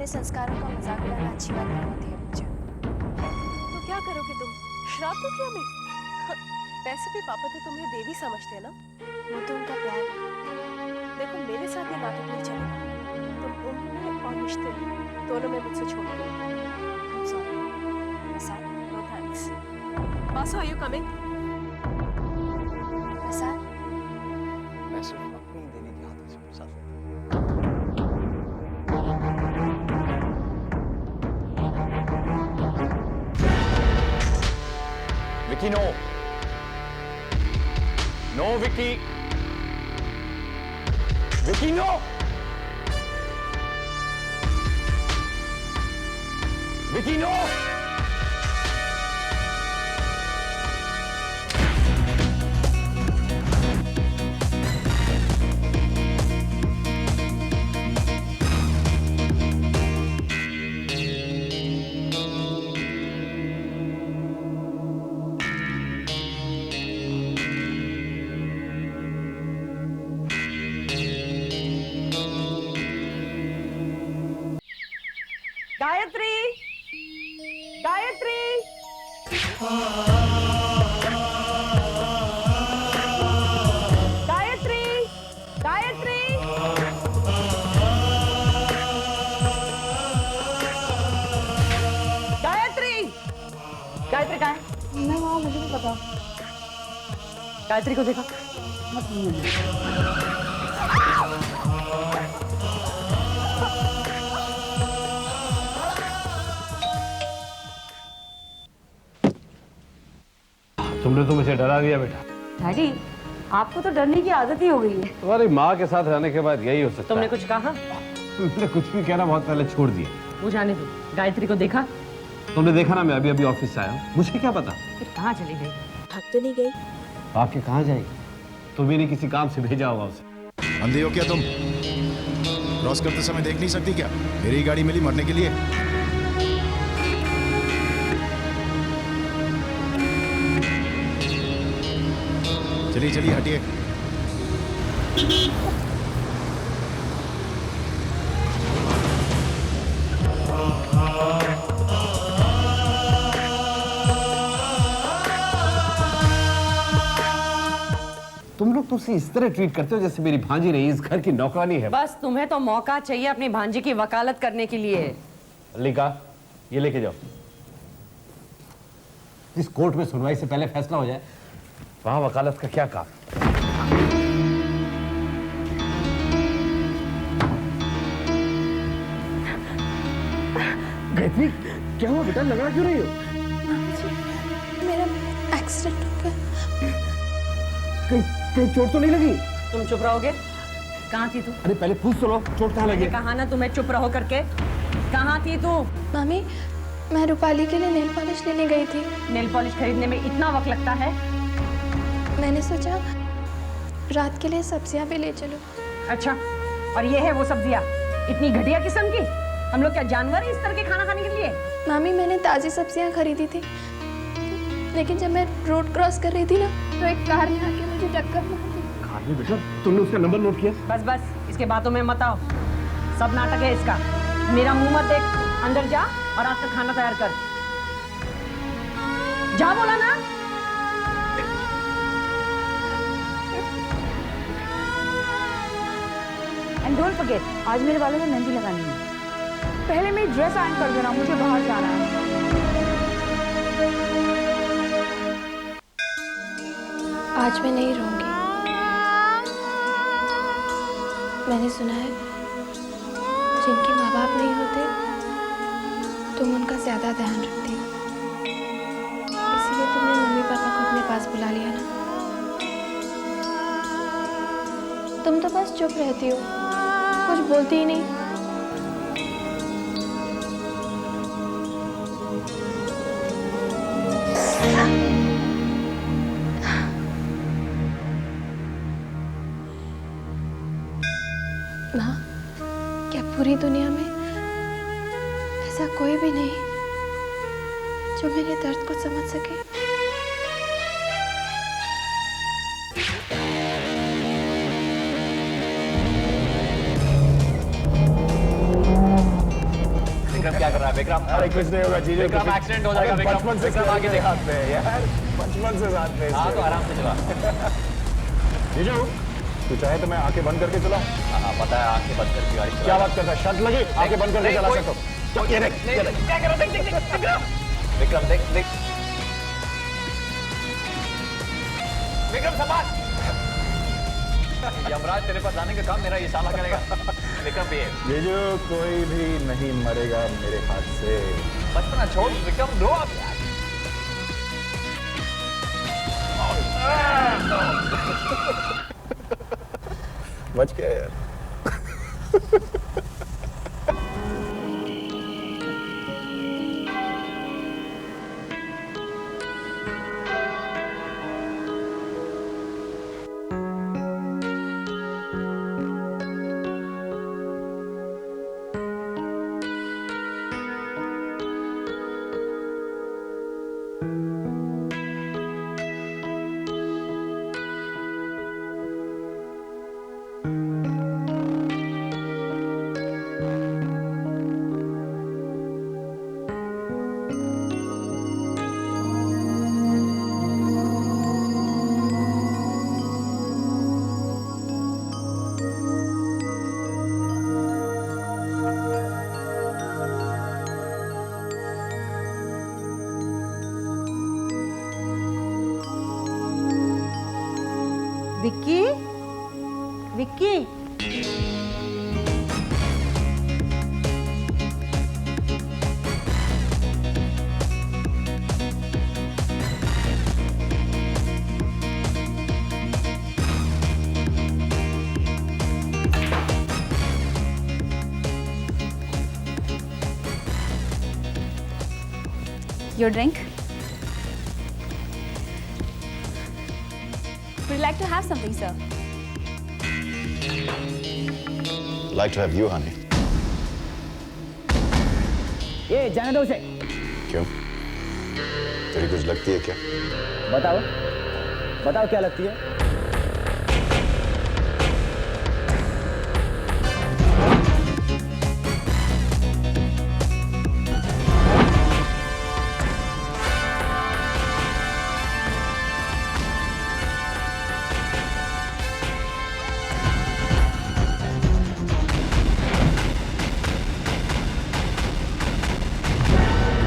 अपने संस्कारों का मजाक उड़ाना अच्छी बात नहीं होती है पूजा। तो क्या करोगे तुम? श्राप दोगे हमें? वैसे भी पापा तो तुम्हें देवी समझते हैं ना। वो तो उनका प्यार है। देखो मेरे साथ ये नाटक नहीं चलेगा। तुम उम्र में और रिश्ते में दोनों में मुझसे छोड़ दो। I'm sorry. Prasad, no thanks. Basu, are you coming? Prasad, मैं सिर्फ अपनी देवी की हाथ से प्रसाद लेता हूं। Vicky no, no Vicky, Vicky no, Vicky no. Gayatri, Gayatri, Gayatri, Gayatri, Gayatri, Gayatri कहाँ है? मैं वहाँ, मुझे नहीं पता। गायत्री को देखा? तुमने तो मुझे डरा दिया बेटा। डैडी, आपको तो डरने की आदत ही हो गई है। तुम्हारी माँ के साथ रहने के बाद यही हो सकता तुमने है। कुछ कहा? तुमने कुछ भी कहना बहुत पहले छोड़ दिया। वो जाने दो। गायत्री को देखा? तुमने देखा ना, मैं अभी अभी ऑफिस से आया हूँ, मुझे क्या पता। फिर कहाँ चली गई? थक तो नहीं गई? आपके कहाँ जाएगी? तुम्हें नहीं किसी काम से भेजा होगा उसे। अंधे हो क्या तुम? क्रॉस करते समय देख नहीं सकती क्या? मेरी गाड़ी मिली मरने के लिए। चलिए चलिए हटिए। तुम लोग तो उसे इस तरह ट्रीट करते हो जैसे मेरी भांजी नहीं, इस घर की नौकरानी है। बस तुम्हें तो मौका चाहिए अपनी भांजी की वकालत करने के लिए। लिखा, ये लेके जाओ। इस कोर्ट में सुनवाई से पहले फैसला हो जाए, वहां वकालत का क्या काम? गायत्री, क्या हुआ बेटा, लगा क्यों रही हो? मेरा एक्सीडेंट हो गया। कहीं चोट तो नहीं लगी? तुम चुप रहोगे? कहाँ थी तू? अरे पहले पूछ तो लो, चोट कहाँ लगी? कहा ना तुम्हें चुप रहो करके। कहाँ थी तू? मामी, मैं रूपाली के लिए नेल पॉलिश लेने गई थी। नेल पॉलिश खरीदने में इतना वक्त लगता है? मैंने सोचा रात के लिए सब्जियां भी ले चलो। अच्छा, और ये है वो सब्जियाँ? इतनी घटिया किस्म की? हम लोग क्या जानवर हैं इस तरह के खाना खाने के लिए? मामी, मैंने ताज़ी सब्जियां खरीदी थी, लेकिन जब मैं रोड क्रॉस कर रही थी ना, तो एक कार ने आके मुझे टक्कर मार दी। कार में बेटा, तुमने उसका नंबर नोट किया? बस बस, इसके बातों में मत आओ। सब नाटक है इसका। मेरा मुंह मत देख, अंदर जा और रात का खाना तैयार कर। जा बोला ना। एंड डोंट फॉरगेट, आज मेरे बालों में मेहंदी लगानी है। पहले मेरी ड्रेस आयरन कर देना, मुझे बाहर जाना है। आज मैं नहीं रहूंगी। मैंने सुना है जिनके माँ बाप नहीं होते तुम उनका ज्यादा ध्यान रखती हो, इसीलिए तुमने मम्मी पापा को अपने पास बुला लिया ना। तुम तो बस चुप रहती हो, कुछ बोलती ही नहीं। माँ, क्या पूरी दुनिया में ऐसा कोई भी नहीं जो मेरे दर्द को समझ सके? कर रहा है विक्रम? अरे कुछ नहीं होगा जीजू। विक्रम, एक्सीडेंट हो जाएगा विक्रम। बचपन से विक्रम आगे देख। साथ में यार, बचपन से साथ में। हाँ तो आराम से चला। जीजू तू चाहे तो मैं आंखें बंद करके चलाऊं? हाँ पता है, आंखें बंद करके गाड़ी चला। क्या बात करता है, शर्त लगी आंखें बंद करके चला सकता हूं। तो ये देख क्या करो, देख देख देख विक्रम, विक्रम देख देख, विक्रम संभाल। यमराज तेरे पास आने का काम मेरा ये साला करेगा। विक्रम भी है। जीजू कोई भी नहीं मरेगा मेरे हाथ से। बचपना छोड़ विक्रम, रो अब यार। बच गया यार। Vicky, Vicky, Your drink? Would you like to have something, sir? Like to have you, honey. ये जाने दो उसे। क्यों? तेरी कुछ लगती है क्या? बताओ, बताओ क्या लगती है?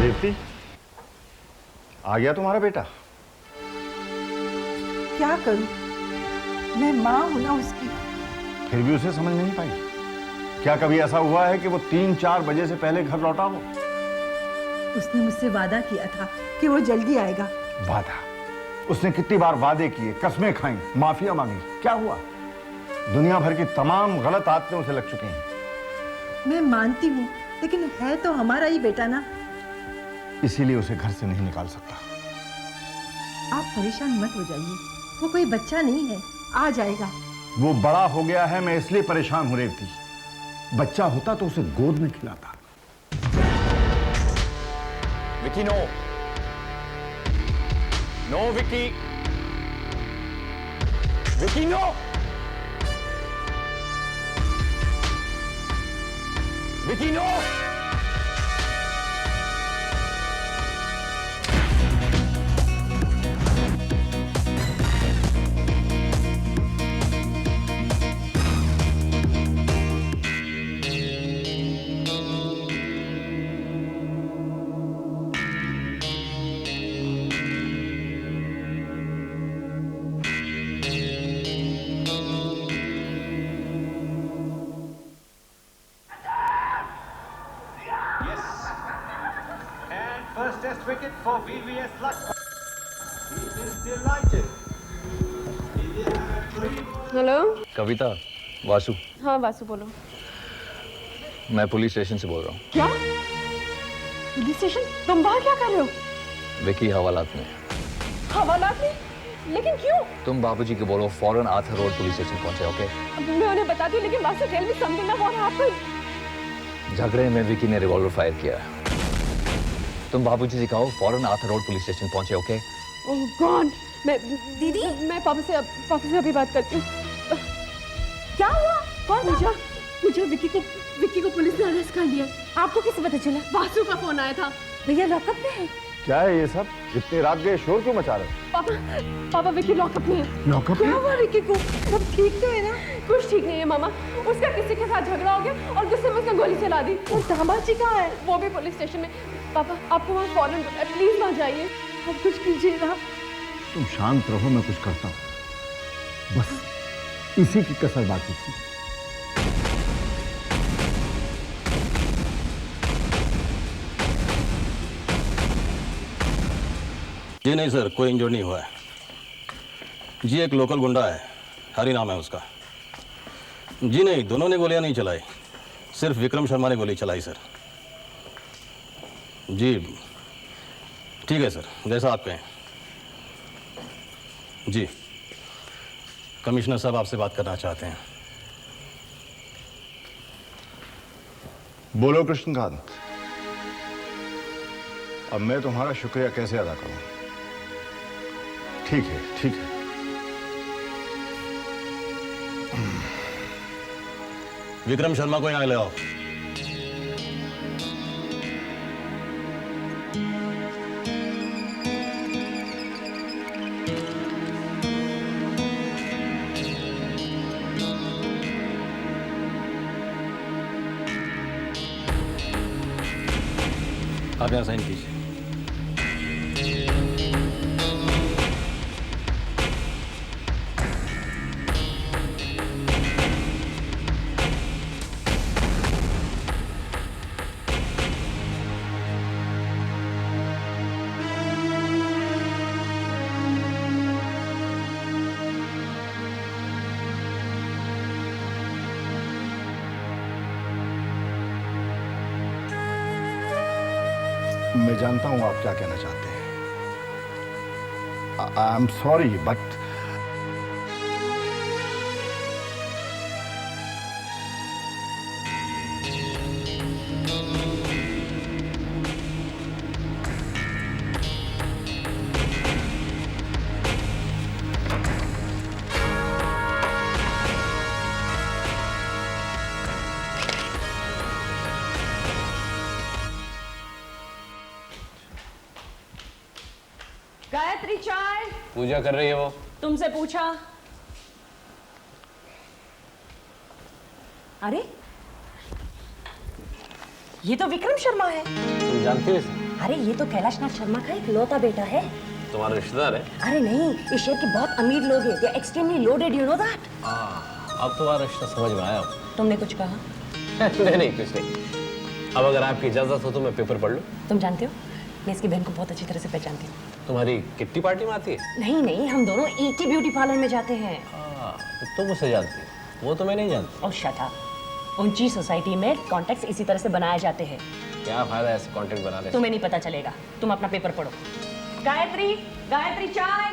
रेवती, आ गया तुम्हारा बेटा? क्या करूं? मैं माँ हूं ना उसकी। फिर भी उसे समझ नहीं पाई। क्या कभी ऐसा हुआ है कि वो 3-4 बजे से पहले घर लौटा हो? उसने मुझसे वादा किया था कि वो जल्दी आएगा। वादा? उसने कितनी बार वादे किए, कस्में खाई, माफिया मांगी, क्या हुआ? दुनिया भर की तमाम गलत आदतें उसे लग चुकी हैं। मैं मानती हूँ, लेकिन है तो हमारा ही बेटा ना। इसीलिए उसे घर से नहीं निकाल सकता। आप परेशान मत हो जाइए, वो कोई बच्चा नहीं है, आ जाएगा। वो बड़ा हो गया है, मैं इसलिए परेशान हूं रेवती। बच्चा होता तो उसे गोद में खिलाता। Vicky no, no Vicky, Vicky no, Vicky no. First test wicket for VVS Luck. He is delighted. Hello. Kavita, Vasu, हाँ वासु बोलो। मैं पुलिस स्टेशन से बोल रहा हूँ। क्या? Police station? तुम वहाँ क्या कर रहे हो? विकी हवालात में। हवालात में? लेकिन क्यों? तुम बाबूजी को बोलो फौरन आर्थर रोड पुलिस स्टेशन पहुंचे, ओके? मैं उन्हें बताती हूँ, लेकिन वासु टेल मी समथिंग ना व्हाट हैपेंड। झगड़े में विकी ने रिवॉल्वर फायर किया। तुम बाबूजी से कहो फौरन आर्थर रोड पुलिस स्टेशन पहुंचे, ओके? ओह गॉड, मैं दीदी, मैं पापा से अभी बात करती हूँ। क्या हुआ? कौन पूजा? मुझे विक्की को पुलिस ने अरेस्ट कर लिया। आपको किससे पता चला? वासु का फोन आया था। भैया लॉकअप में है। क्या है ये सब? इतनी रात गए शोर क्यों मचा रहे? पापा विक्की लॉकअप में है। लॉकअप क्या हुआ विक्की को? सब ठीक तो है ना? कुछ ठीक नहीं है मामा, उसका किसी के साथ झगड़ा हो गया और गुस्से में उसने गोली चला दी। और दामाजी कहाँ है? वो भी पुलिस स्टेशन में। पापा आपको वहाँ फौरन प्लीज वहाँ जाइए। अब कुछ कीजिए ना। तुम शांत रहो, मैं कुछ करता हूँ। बस इसी की कसर बाकी थी। जी नहीं सर, कोई इंजर्ड नहीं हुआ है। जी एक लोकल गुंडा है, हरी नाम है उसका। जी नहीं, दोनों ने गोलियां नहीं चलाई, सिर्फ विक्रम शर्मा ने गोली चलाई सर। जी ठीक है सर, जैसा आप कहें। जी कमिश्नर साहब आपसे बात करना चाहते हैं। बोलो कृष्णकांत, अब मैं तुम्हारा शुक्रिया कैसे अदा करूं? ठीक है, ठीक है। विक्रम शर्मा को यहाँ ले आओ। आप यहाँ साइन कीजिए। मैं जानता हूं आप क्या कहना चाहते हैं। I am sorry but Gayatri चाय। पूजा कर रही है वो। तुमसे पूछा? अरे ये तो विक्रम शर्मा है। तुम जानती हो इसे? अरे ये तो कैलाश नाथ शर्मा का एक लौता बेटा है। तुम्हारा रिश्तेदार है? अरे नहीं, इस शहर के बहुत अमीर लोग हैं। They extremely loaded, you know that. अब तुम्हारा रिश्ता समझ में आया। तुमने कुछ कहा? नहीं कुछ नहीं। अब अगर आपकी इजाजत हो तो मैं पेपर पढ़ लूं। तुम जानते हो, मैं इसकी बहन को बहुत अच्छी तरह से पहचानती हूँ। तुम्हारी किट्टी पार्टी में आती है? नहीं नहीं, हम दोनों एक ही ब्यूटी पार्लर में जाते हैं। तो तुम उसे जानती हो, वो तो मैं नहीं जानती। और शट अप। ऊंची सोसाइटी में कॉन्टेक्ट्स इसी तरह से बनाए जाते हैं। क्या फायदा ऐसे कॉन्टेक्ट बनाने से? तुम्हें नहीं पता चलेगा। तुम अपना पेपर पढ़ो। गायत्री, गायत्री चाय।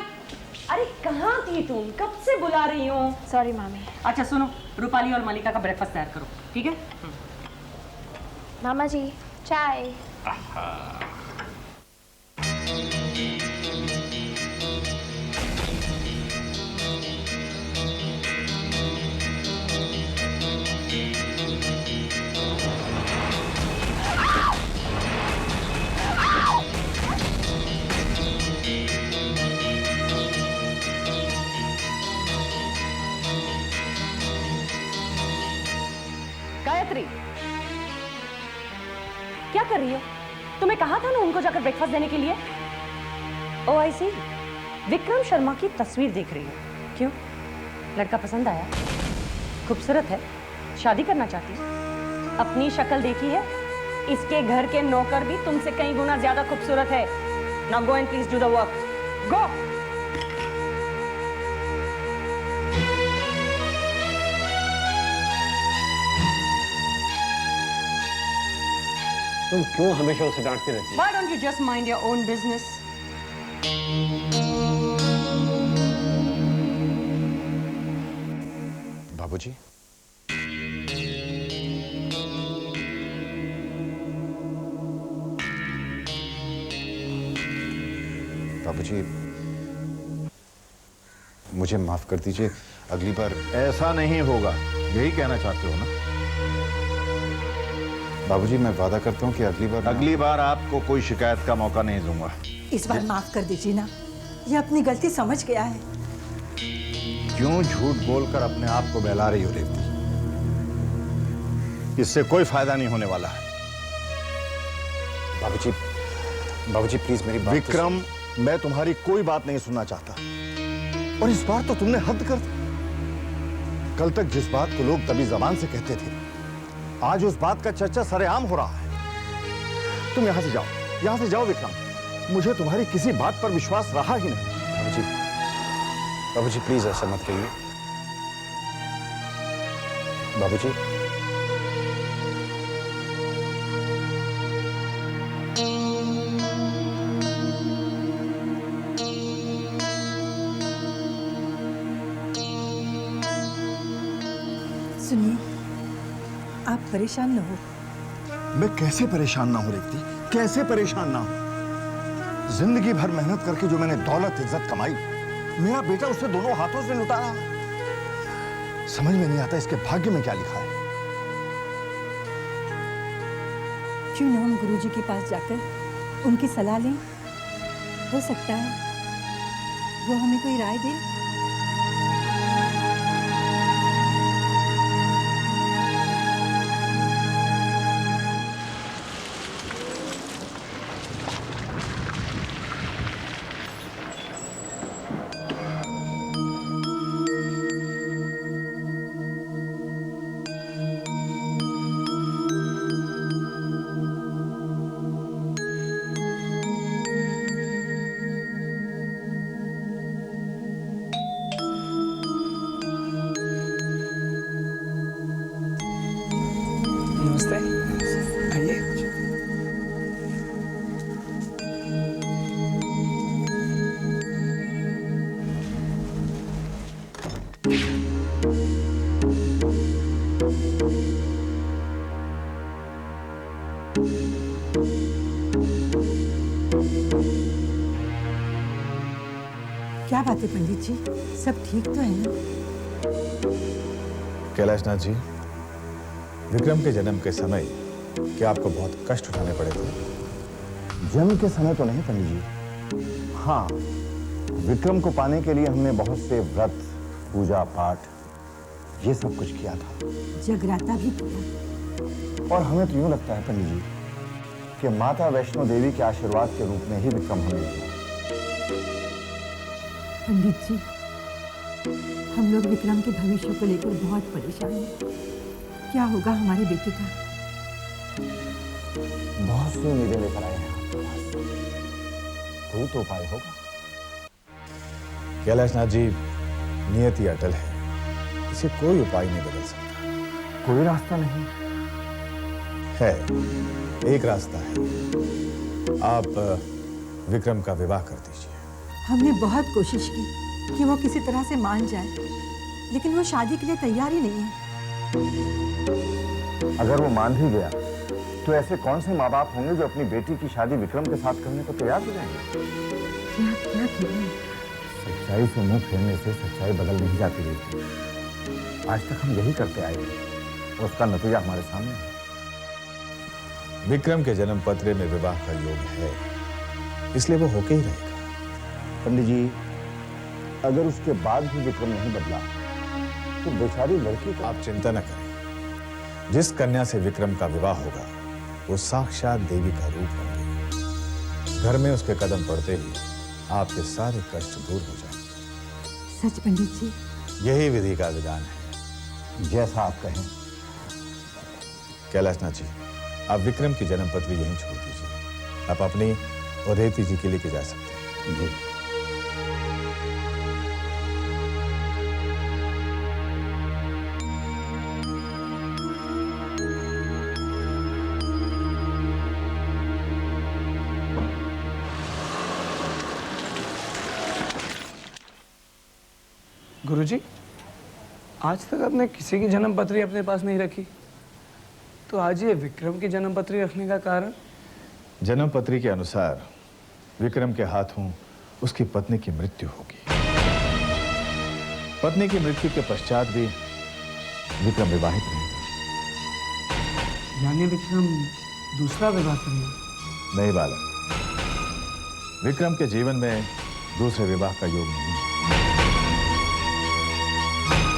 अरे कहाँ थी तुम? कब से बुला रही हूँ। सॉरी मामी। अच्छा सुनो, रूपाली और मलिका का ब्रेकफास्ट तैयार करो, ठीक है? मामा जी चाय। गायत्री, क्या कर रही हो? तुम्हें कहा था ना उनको जाकर ब्रेकफास्ट देने के लिए। ओह आई सी, विक्रम शर्मा की तस्वीर देख रही हो। क्यों? लड़का पसंद आया? खूबसूरत है? शादी करना चाहती हो? अपनी शक्ल देखी है? इसके घर के नौकर भी तुमसे कई गुना ज्यादा खूबसूरत है। Now go and please do the work. Go. तुम क्यों हमेशा उसे डांटती रहती हो? Why don't you just mind your own business? बाबूजी, बाबूजी मुझे माफ कर दीजिए। अगली बार ऐसा नहीं होगा, यही कहना चाहते हो ना? बाबूजी, मैं वादा करता हूँ कि अगली बार आपको कोई शिकायत का मौका नहीं दूंगा। इस बार माफ कर दीजिए ना, ये अपनी गलती समझ गया है। क्यों झूठ बोलकर अपने आप को बहला रही हो रेवती? इससे कोई फायदा नहीं होने वाला है। बाबूजी प्लीज मेरी बात। विक्रम, मैं तुम्हारी कोई बात नहीं सुनना चाहता, और इस बार तो तुमने हद कर दी। कल तक जिस बात को लोग तभी जबान से कहते थे, आज उस बात का चर्चा सरेआम हो रहा है। तुम यहां से जाओ विक्रम। मुझे तुम्हारी किसी बात पर विश्वास रहा ही नहीं। बाबूजी प्लीज ऐसा मत कहिए। बाबूजी, सुनिए, आप परेशान न हो। मैं कैसे परेशान ना हूं रेवती, कैसे परेशान ना हूं? जिंदगी भर मेहनत करके जो मैंने दौलत इज्जत कमाई, मेरा बेटा उसे दोनों हाथों से लुटा रहा है। समझ में नहीं आता इसके भाग्य में क्या लिखा है। क्यों ना हम गुरुजी के पास जाकर उनकी सलाह लें? हो सकता है वो हमें कोई राय दे। नमस्ते। आइए। क्या बात है पंडित जी, सब ठीक तो है ना? कैलाशनाथ जी, विक्रम के जन्म के समय क्या आपको बहुत कष्ट उठाने पड़े थे? जन्म के समय तो नहीं पंडित जी। हाँ, विक्रम को पाने के लिए हमने बहुत से व्रत, पूजा पाठ, ये सब कुछ किया था। जगराता भी किया। और हमें तो यूं लगता है पंडित जी कि माता वैष्णो देवी के आशीर्वाद के रूप में ही विक्रम हमें मिला। पंडित जी, हम लोग विक्रम के भविष्य को लेकर बहुत परेशान हैं। क्या होगा हमारे बेटे का? बहुत सी उम्मीदें लेकर आए हैं आपके पास, कोई तो उपाय होगा। कैलाशनाथ जी, नियति अटल है, इसे कोई उपाय नहीं बदल सकता। कोई रास्ता नहीं है? एक रास्ता है, आप विक्रम का विवाह कर दीजिए। हमने बहुत कोशिश की कि वो किसी तरह से मान जाए, लेकिन वो शादी के लिए तैयार ही नहीं है। अगर वो मान ही गया तो ऐसे कौन से माँ बाप होंगे जो अपनी बेटी की शादी विक्रम के साथ करने को तैयार हो जाएंगे? क्या सच्चाई से मुंह फेरने से सच्चाई बदल नहीं जाती रहती। आज तक हम यही करते आए हैं, उसका नतीजा हमारे सामने है। विक्रम के जन्म पत्र में विवाह का योग है, इसलिए वो होके ही रहेगा। पंडित जी, अगर उसके बाद भी विक्रम नहीं बदला तो बेचारी लड़की का। आप चिंता न करें, जिस कन्या से विक्रम का विवाह होगा वो साक्षात देवी का रूप होगी। घर में उसके कदम पड़ते ही आपके सारे कष्ट दूर हो जाएंगे। सच पंडित जी? यही विधि का विधान है। जैसा आप कहें। कैलाशनाथ जी, आप विक्रम की जन्म पत्री यहीं छोड़ दीजिए। आप अपनी और रेवती जी के लेके जा सकते हैं। जी। गुरुजी, आज तक आपने किसी की जन्म पत्री अपने पास नहीं रखी, तो आज ये विक्रम की जन्म पत्री रखने का कारण? जन्म पत्री के अनुसार विक्रम के हाथों उसकी पत्नी की मृत्यु होगी। पत्नी की मृत्यु के पश्चात भी विक्रम विवाहित रहेगा। यानी विक्रम दूसरा विवाह करना? नहीं बालक, विक्रम के जीवन में दूसरे विवाह का योग नहीं।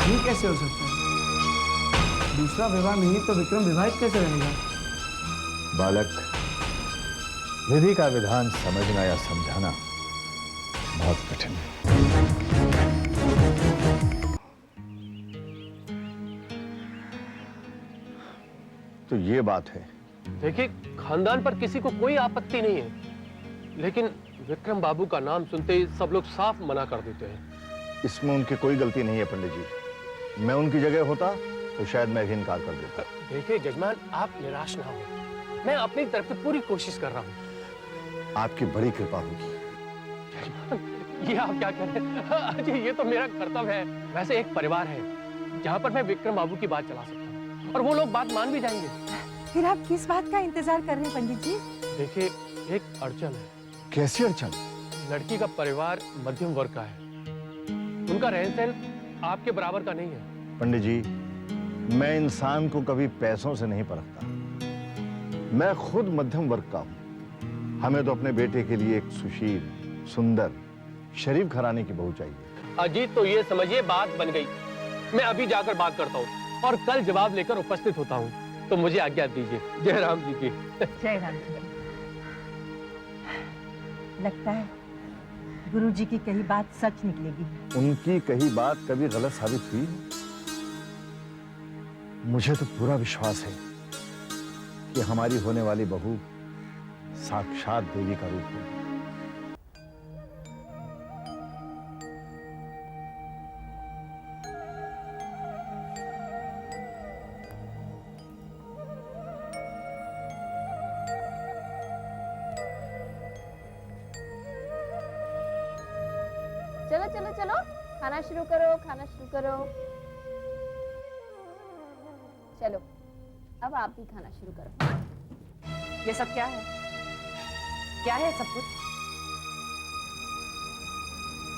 ये कैसे हो सकता है? दूसरा विवाह नहीं तो विक्रम विवाहित कैसे रहेगा? बालक, विधि का विधान समझना या समझाना बहुत कठिन है। तो ये बात है। देखिए, खानदान पर किसी को कोई आपत्ति नहीं है, लेकिन विक्रम बाबू का नाम सुनते ही सब लोग साफ मना कर देते हैं। इसमें उनकी कोई गलती नहीं है पंडित जी। मैं उनकी जगह होता तो शायद मैं भी इनकार कर देता। देखिए जजमान, आप निराश ना हो, मैं अपनी तरफ से पूरी कोशिश कर रहा हूँ। आपकी बड़ी कृपा होगी। जजमान, ये आप क्या कह रहे हैं? अजय, ये तो मेरा कर्तव्य है। वैसे एक परिवार है जहाँ पर मैं विक्रम बाबू की बात चला सकता हूँ और वो लोग बात मान भी जाएंगे। फिर आप किस बात का इंतजार कर रहे हैं पंडित जी? देखिए, एक अड़चन है। कैसी अड़चन? लड़की का परिवार मध्यम वर्ग का है, उनका रहन सहन आपके बराबर का नहीं है। पंडित जी, मैं इंसान को कभी पैसों से नहीं परखता। मैं खुद मध्यम वर्ग का हूँ। हमें तो अपने बेटे के लिए एक सुशील, सुंदर, शरीफ घराने की बहू चाहिए। अजीत, तो ये समझिए बात बन गई। मैं अभी जाकर बात करता हूँ और कल जवाब लेकर उपस्थित होता हूँ। तो मुझे आज्ञा दीजिए। जय राम जी की। जय राम जी। लगता है गुरुजी की कही बात सच निकलेगी। उनकी कही बात कभी गलत साबित हुई? मुझे तो पूरा विश्वास है कि हमारी होने वाली बहू साक्षात देवी का रूप है। चलो चलो चलो, खाना शुरू करो, खाना शुरू करो। चलो, अब आप भी खाना शुरू करो। ये सब क्या है? क्या है सब कुछ?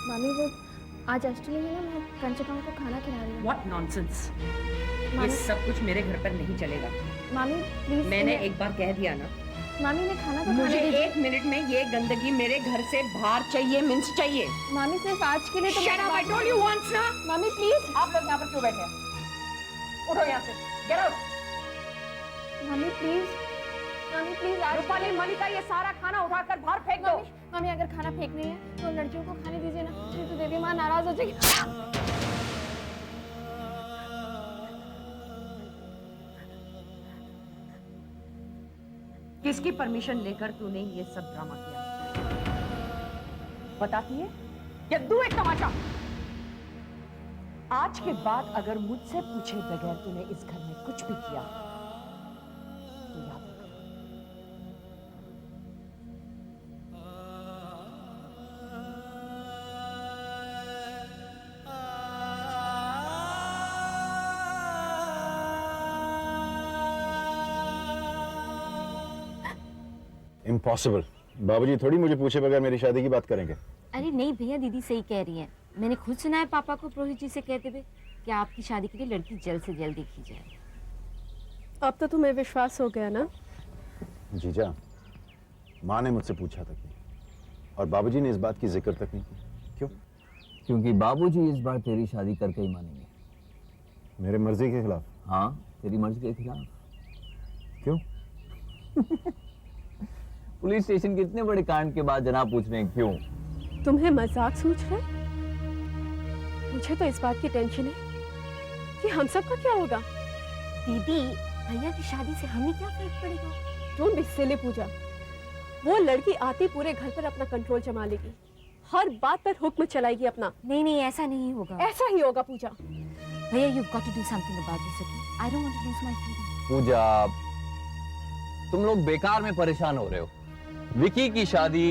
मामी, वो आज अष्टमी है ना, मैं कंचकाओं को खाना खिला रही हूँ। What nonsense! ये सब कुछ मेरे घर पर नहीं चलेगा। मामी प्लीज। मैंने एक बार कह दिया ना। मामी ने खाना तो मुझे खाने दीजिए। 1 मिनट में ये गंदगी मेरे घर से बाहर चाहिए, मिन्स चाहिए। मामी सिर्फ आज के लिए तो। Shut up! I told you once ना। मामी प्लीज। आप लोग यहाँ पर क्यों बैठे हैं? उठो यहाँ से। Get out! मामी प्लीज, मामी प्लीज। रूपाली, मलिका, ये सारा खाना उठाकर बाहर फेंक दो। मामी अगर खाना फेंक रही है तो लड़कियों को खाने दीजिए ना, नहीं तो देवी माँ नाराज हो जाएगी। किसकी परमिशन लेकर तूने ये सब ड्रामा किया? बताती है या दू एक तमाचा? आज के बाद अगर मुझसे पूछे बगैर तूने इस घर में कुछ भी किया तो याद रखना। इम्पॉसिबल। बाबूजी थोड़ी मुझे पूछे बगैर मेरी शादी की बात करेंगे। अरे नहीं भैया, दीदी सही कह रही है। मैंने खुद सुना है पापा को पुरोहित जी से कहते हुए कि आपकी शादी के लिए लड़की जल्द से जल्द देखी जाए। अब तो तुम्हें विश्वास हो गया ना? जीजा, माँ ने मुझसे पूछा तक नहीं और बाबूजी ने इस बात की जिक्र तक नहीं की। क्यों? क्योंकि बाबूजी इस बार तेरी शादी करके ही मानेंगे। मेरे मर्जी के खिलाफ? हाँ, तेरी मर्जी के खिलाफ। क्यों? पुलिस स्टेशन के इतने बड़े कांड के बाद जनाब पूछ रहे हैं क्यों? तुम्हें मजाक सूझ रहा है? मुझे तो इस बात की टेंशन है कि हम सबका क्या होगा। दीदी, भैया की शादी से हमें क्या फर्क पड़ेगा? डोंट बी सिली पूजा। वो लड़की आती पूरे घर पर अपना कंट्रोल जमा लेगी, हर बात पर हुक्म चलाएगी अपना। नहीं नहीं, ऐसा नहीं होगा। ऐसा ही होगा पूजा। भैया, you've got to do something about this, okay? I don't want to lose my freedom. पूजा, तुम लोग बेकार में परेशान हो रहे हो। विकी की शादी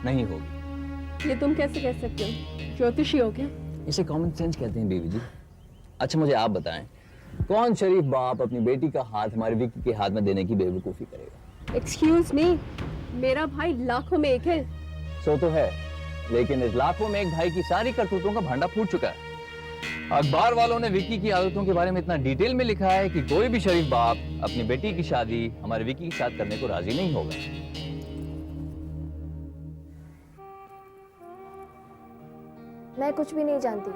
नहीं होगी। ये तुम कैसे कह सकते हो? ज्योतिषी हो क्या? इसे कॉमन सेंस कहते हैं बीवी जी। अच्छा मुझे आप बताएं, कौन शरीफ बाप अपनी बेटी का हाथ हमारे विकी के हाथ में देने की बेवकूफी करेगा? एक्सक्यूज मी, मेरा भाई लाखों में एक है। सो तो है, लेकिन इस लाखों में एक भाई की सारी करतूतों का भांडा फूट चुका है। अखबार वालों ने विक्की की आदतों के बारे में इतना डिटेल में लिखा है कि कोई भी शरीफ बाप अपनी बेटी की शादी हमारे विक्की के साथ करने को राजी नहीं होगा। मैं कुछ भी नहीं जानती,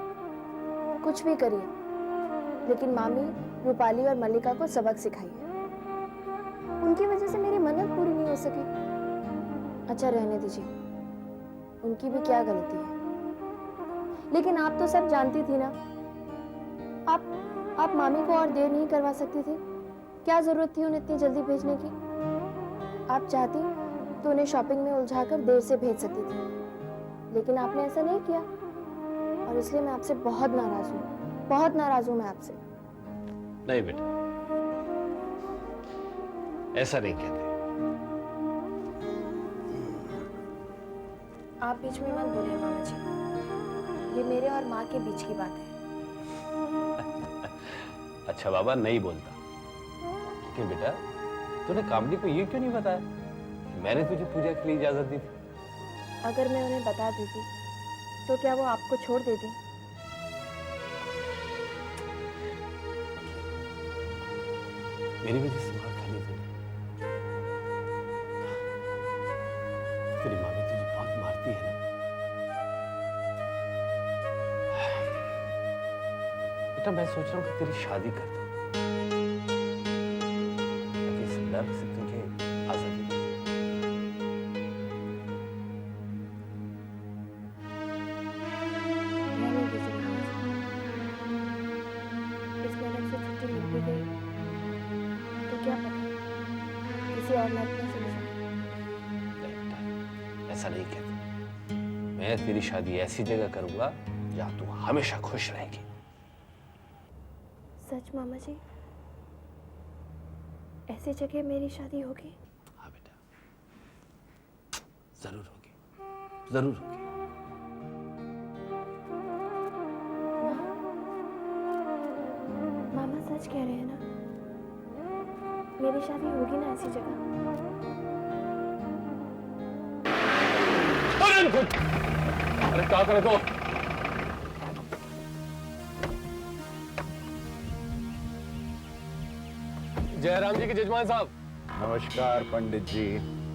कुछ भी करिए, लेकिन मामी रूपाली और मल्लिका को सबक सिखाइए। उनकी वजह से मेरी मन्नत पूरी नहीं हो सकी। अच्छा रहने दीजिए, उनकी भी क्या गलती है। लेकिन आप तो सब जानती थी ना, आप मामी को और देर नहीं करवा सकती थी। क्या जरूरत थी उन्हें इतनी जल्दी भेजने की? आप चाहती तो उन्हें शॉपिंग में उलझाकर देर से भेज सकती थी, लेकिन आपने ऐसा नहीं किया और इसलिए मैं आपसे बहुत नाराज हूँ। बहुत नाराज हूँ मैं आपसे। नहीं बेटा, ऐसा नहीं कहते। आप बीच में मत बोलिए मामा जी, ये मेरे और माँ के बीच की बात है। अच्छा बाबा, नहीं बोलता। लेकिन बेटा, तूने कामनी को ये क्यों नहीं बताया? मैंने तुझे पूजा के लिए इजाजत दी थी। अगर मैं उन्हें बता देती तो क्या वो आपको छोड़ देती? मेरी वजह से मार खा ली तूने। तेरी मामी तुझे बहुत मारती है ना? बेटा, मैं सोच रहा हूँ कि तेरी शादी कर दूं, ताकि इस डर से तुझे आजादी मिल जाए। रहने दीजिए मामा जी। इस मेहनत से छुट्टी मिल भी गई तो क्या पता किसी और मर्द में से मिल जाए। ऐसा नहीं कहता। मैं तेरी शादी ऐसी जगह करूंगा जहां तू हमेशा खुश रहेगी। सच मामा जी? ऐसी जगह मेरी शादी होगी? हाँ बेटा, जरूर होगी, जरूर होगी। मामा सच कह रहे हैं ना? मेरी शादी होगी ना ऐसी जगह? अरे क्या करे तो? जयराम जी के जजमान साहब। नमस्कार पंडित जी,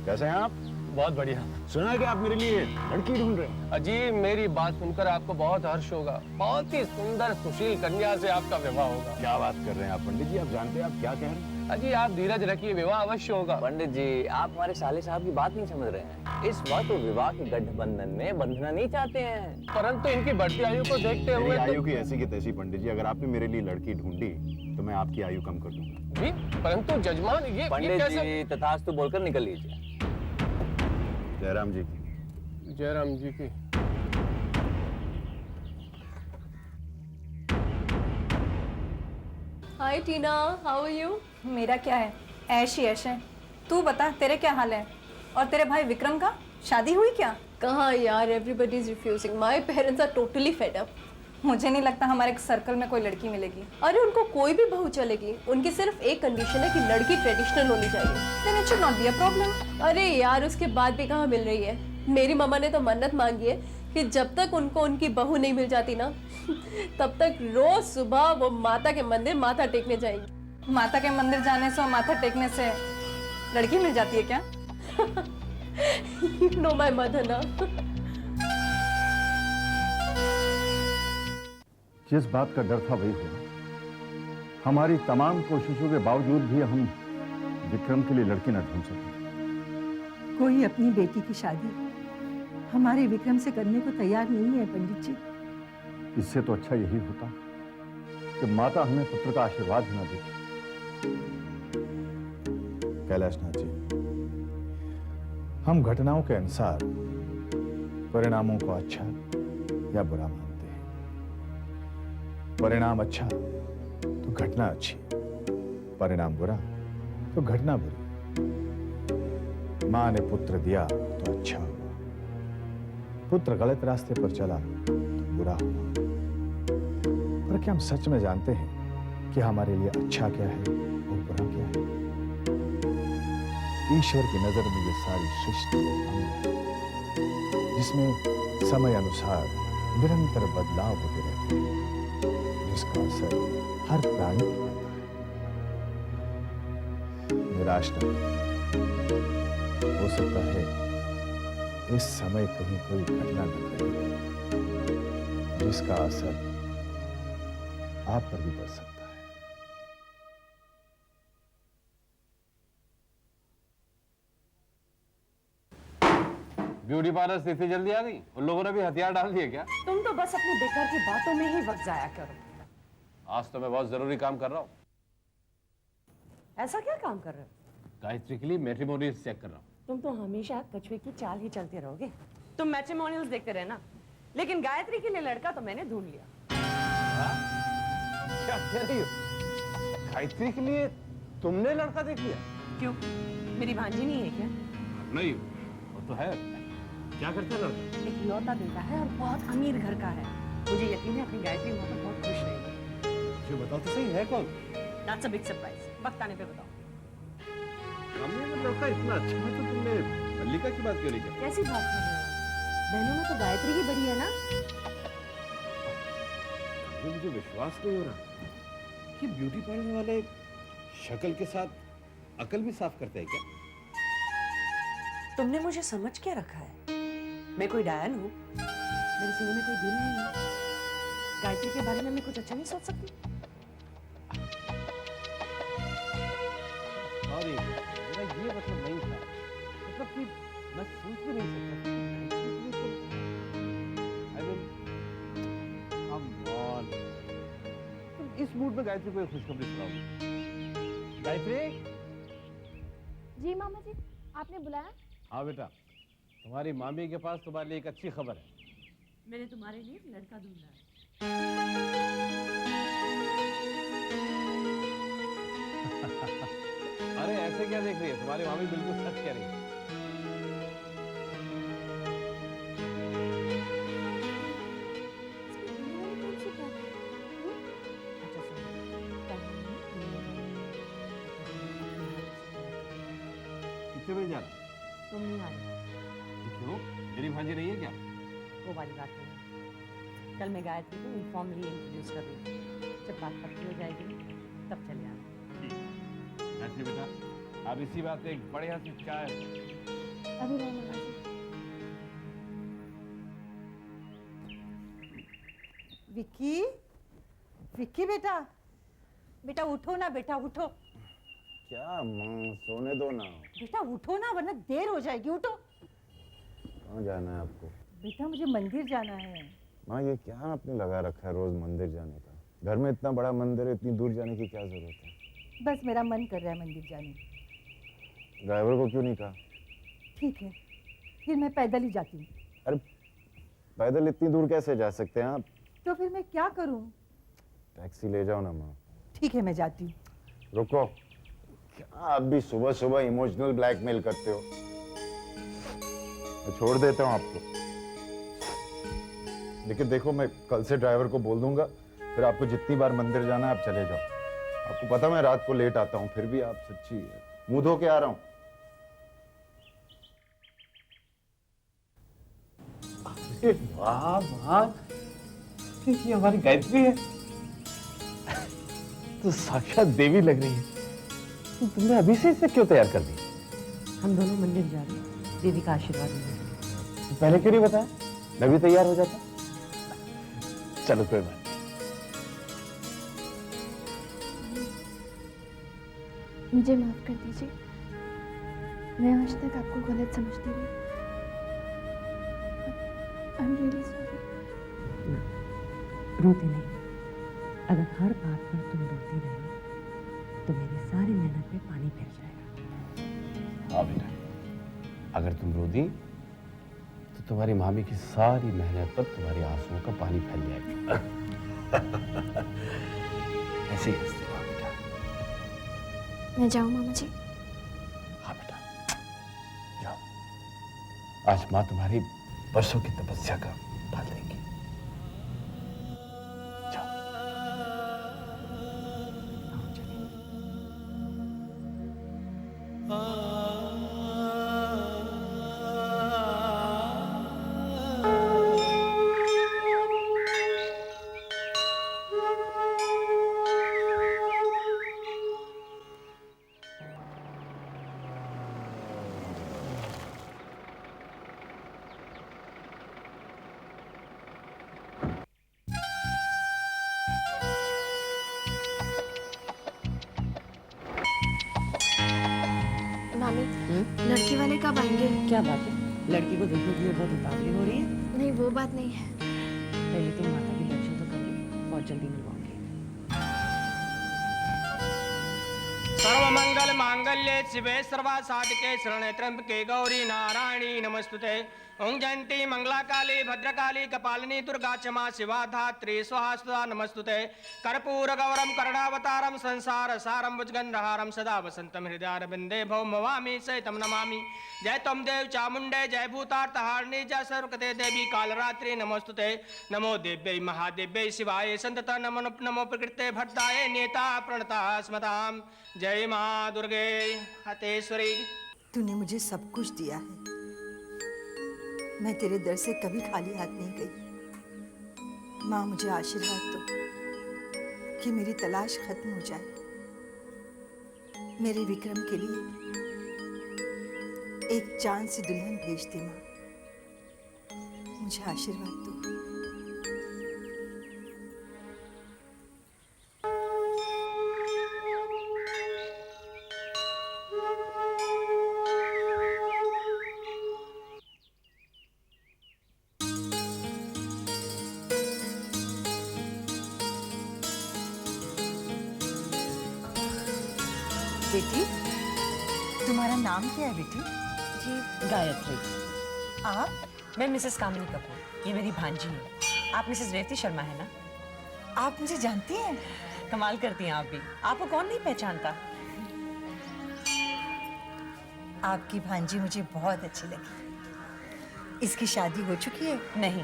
कैसे हैं आप? बहुत बढ़िया। सुना है कि आप मेरे लिए लड़की ढूंढ रहे हैं। अजी, मेरी बात सुनकर आपको बहुत हर्ष होगा। बहुत ही सुंदर सुशील कन्या से आपका विवाह होगा। क्या बात कर रहे हैं आप पंडित जी? आप जानते हैं आप क्या कह रहे हैं? अजी, आप धीरज रखिए, विवाह अवश्य होगा। पंडित जी, आप हमारे साले साहब की बात नहीं समझ रहे हैं। इस वक्त वो विवाह के गठबंधन में बंधना नहीं चाहते हैं, परंतु इनकी बढ़ती आयु को देखते हुए आयु की ऐसी की तैसी पंडित जी, अगर आपने मेरे लिए लड़की ढूंढी तो मैं आपकी आयु कम कर दूंगा। जी, परंतु जजमान ये पंडित कैसे? जी तथास्तु बोलकर निकल लीजिए। जयराम जी की। जयराम जी की। हाय टीना, हाउ आर यू? मेरा क्या है, ऐश ही ऐश है। तू बता, तेरे क्या हाल है? और तेरे भाई विक्रम का शादी हुई क्या? कहाँ यार, everybody is refusing. My parents are totally fed up. मुझे नहीं लगता हमारे सर्कल में कोई लड़की मिलेगी। अरे उनको कोई भी बहू चलेगी, उनकी सिर्फ एक कंडीशन है कि लड़की ट्रेडिशनल होनी चाहिए। Then it should not be a problem। अरे यार, उसके बाद भी कहाँ मिल रही है? मेरी मामा ने तो मन्नत मांगी है कि जब तक उनको उनकी बहू नहीं मिल जाती ना, तब तक रोज सुबह वो माता के मंदिर माथा टेकने जाएंगी। माता के मंदिर जाने से और माथा टेकने से लड़की मिल जाती है क्या? You know my mother ना। जिस बात का डर था वही हुआ। हमारी तमाम कोशिशों के बावजूद भी हम विक्रम के लिए लड़की न ढूंढ सके। कोई अपनी बेटी की शादी हमारे विक्रम से करने को तैयार नहीं है पंडित जी। इससे तो अच्छा यही होता कि माता हमें पुत्र का आशीर्वाद ही न देती। कैलाशनाथ जी, हम घटनाओं के अनुसार परिणामों को अच्छा या बुरा मानते हैं। परिणाम अच्छा तो घटना अच्छी, परिणाम बुरा तो घटना बुरी। मां ने पुत्र दिया तो अच्छा हुआ, पुत्र गलत रास्ते पर चला तो बुरा हुआ। पर क्या हम सच में जानते हैं कि हमारे लिए अच्छा क्या है और बुरा क्या है? ईश्वर की नजर में ये सारी सृष्टि अंग है, जिसमें समय अनुसार निरंतर बदलाव होते रहते हैं। जिसका असर हर प्राणी पर पड़ता है। निराश न हो सकता है इस समय कहीं कोई घटना घट रही है जिसका असर आप पर भी पड़ सकता है। ब्यूटी पार्लर से इतनी जल्दी आ गई? उन लोगों ने भी हथियार डाल दिए क्या? तुम तो बस अपनी बेकार की बातों में ही वक्त जाया करो। आज तो मैं बहुत जरूरी काम कर रहा हूँ। ऐसा क्या काम कर रहे हो? गायत्री के लिए मैट्रिमोनियल्स चेक कर रहा हूँ। तुम तो हमेशा कछुए की चाल ही चलते रहोगे। तुम मैट्रिमोनियल्स देखते रहना, लेकिन गायत्री के लिए लड़का तो मैंने ढूंढ लिया। क्या कह रही हो? गायत्री के लिए तुमने लड़का देख लिया? क्यों, मेरी भांजी नहीं है क्या? नहीं, वो तो है। क्या करता है लड़का? एक लौता बेटा है और बहुत अमीर घर का है। मुझे यकीन है अपनी गायत्री वहां पर बहुत खुश रहेगी। जो बताओ तो सही है कौन? That's a big surprise। वक्त आने पे बताओ। हमने वो लड़का इतना अच्छा है तो तुमने मल्लिका की बात क्यों नहीं की? कैसी बात कर रहे हो? बहनों में तो गायत्री ही बड़ी है ना? मुझे विश्वास नहीं हो रहा कि ब्यूटी पार्लर वाले शक्ल के साथ अकल भी साफ करते हैं क्या? तुमने मुझे समझ क्या रखा है? मैं कोई डायन हूँ? मेरे सीने में कोई दिल नहीं है। गायत्री के बारे में मैं कुछ अच्छा नहीं सोच सकती? सॉरी, मेरा ये मतलब नहीं था। मतलब कि मैं सोच भी नहीं सकता कि गायत्री के लिए I mean, come on। तुम इस मूड में गायत्री को एक खुशखबरी सुनाओगी? गायत्री? जी मामा जी, आपने बुलाया? हाँ बेटा, तुम्हारी मामी के पास तुम्हारे लिए एक अच्छी खबर है। मैंने तुम्हारे लिए एक लड़का ढूंढा है। अरे ऐसे क्या देख रही है? तुम्हारी मामी बिल्कुल सच कह रही है। कितने बजे जाना? तुम नहीं आए। क्यों? मेरी भांजी नहीं है क्या? वो वाली बात नहीं। कल मैं गायत्री को इनफॉर्मली इंट्रोड्यूस कर दूंगी। जब बात पक्की हो जाएगी तब चले आना। गायत्री बेटा, अब इसी बात पे एक बढ़िया सी चाय। अभी नहीं मामा जी। विक्की, विक्की बेटा, बेटा उठो ना, बेटा उठो। क्या माँ, सोने दो ना। बेटा उठो ना, वरना देर हो जाएगी। उठो। कहाँ जाना है आपको? बेटा मुझे मंदिर जाना है। माँ ये क्या आपने लगा रखा है रोज मंदिर जाने का? घर में इतना बड़ा मंदिर है, इतनी दूर जाने की क्या जरूरत है? बस मेरा मन कर रहा है मंदिर जाने की। ड्राइवर को क्यों नहीं कहा? ठीक है, फिर मैं पैदल ही जाती हूँ। अरे पैदल इतनी दूर कैसे जा सकते हैं आप? तो फिर मैं क्या करूँ? टैक्सी ले जाओ ना माँ। ठीक है, मैं जाती हूँ। रुको, क्या आप भी सुबह सुबह इमोशनल ब्लैकमेल करते हो? मैं छोड़ देता हूँ आपको, लेकिन देखो मैं कल से ड्राइवर को बोल दूंगा, फिर आपको जितनी बार मंदिर जाना है आप चले जाओ। आपको पता मैं रात को लेट आता हूँ, फिर भी आप सच्ची मुंह धो के आ रहा हूँ। वाह वाह, ये हमारी गायत्री है तो साक्षात देवी लग रही है। तो तुमने अभी से इसे क्यों तैयार कर दी? हम दोनों मंदिर जा रहे हैं, देवी का आशीर्वाद लेने। तो पहले क्यों नहीं बताया? मैं भी तैयार हो जाता। चलो कोई बात। मुझे माफ कर दीजिए, मैं आज तक आपको गलत समझती रही। I am really sorry. रोती नहीं। अगर हर बात पर तुम रोती रही तो मेरी सारी मेहनत पे पानी फिर जाएगा। हाँ बेटा, अगर तुम रो दी तो तुम्हारी मामी की सारी मेहनत पर तुम्हारी आंसुओं का पानी फैल जाएगा। ऐसे ही हंसती रहो बेटा। मैं जाऊँ मामा जी? हाँ बेटा, जाओ। आज माँ तुम्हारी बरसों की तपस्या का फल देंगी। कब आएंगे? क्या बात है, लड़की को देखने के लिए बहुत उतावली हो रही है? नहीं, वो बात नहीं है। पहले तुम माता के दर्शन तो कर लो, बहुत जल्दी मिलवाऊंगी। सर्वमंगल मांगल्ये शिवे सर्वा साधिके शरणे त्र्यंबके गौरी नारायणी नमस्तुते। ओं जयंती मंगला काली भद्रकाली कपालिनी दुर्गा क्षमा शिवा धात्री स्वाहा सदा नमस्तुते। कर्पूर गौरम करुणावतारम संसार सारम भुजगंधहारम सदा वसंतम हृदयारविंदे भौमवामी सहितम नमामि। जय तम देव चामुंडे जय भूतार्थहारिणी जय सर्वकृते देवी कालरात्रि नमस्तुते। नमो देव्यै महादेव्यै शिवाय संतत नमो प्रकृते भट्टाय नेता प्रणता स्मताम। जय माँ दुर्गे हतेश्वरी। तूने मुझे सब कुछ दिया है, मैं तेरे दर से कभी खाली हाथ नहीं गई। माँ मुझे आशीर्वाद दो कि मेरी तलाश खत्म हो जाए। मेरे विक्रम के लिए एक चांद सी दुल्हन भेज दे माँ, मुझे आशीर्वाद दो। बेटी, तुम्हारा नाम क्या है बेटी? जी गायत्री। आप? मैं मिसेस कामिनी कपूर, ये मेरी भांजी है। आप मिसेस रेवती शर्मा है ना? आप मुझे जानती हैं? कमाल करती हैं आप भी, आपको कौन नहीं पहचानता। आपकी भांजी मुझे बहुत अच्छी लगी। इसकी शादी हो चुकी है? नहीं।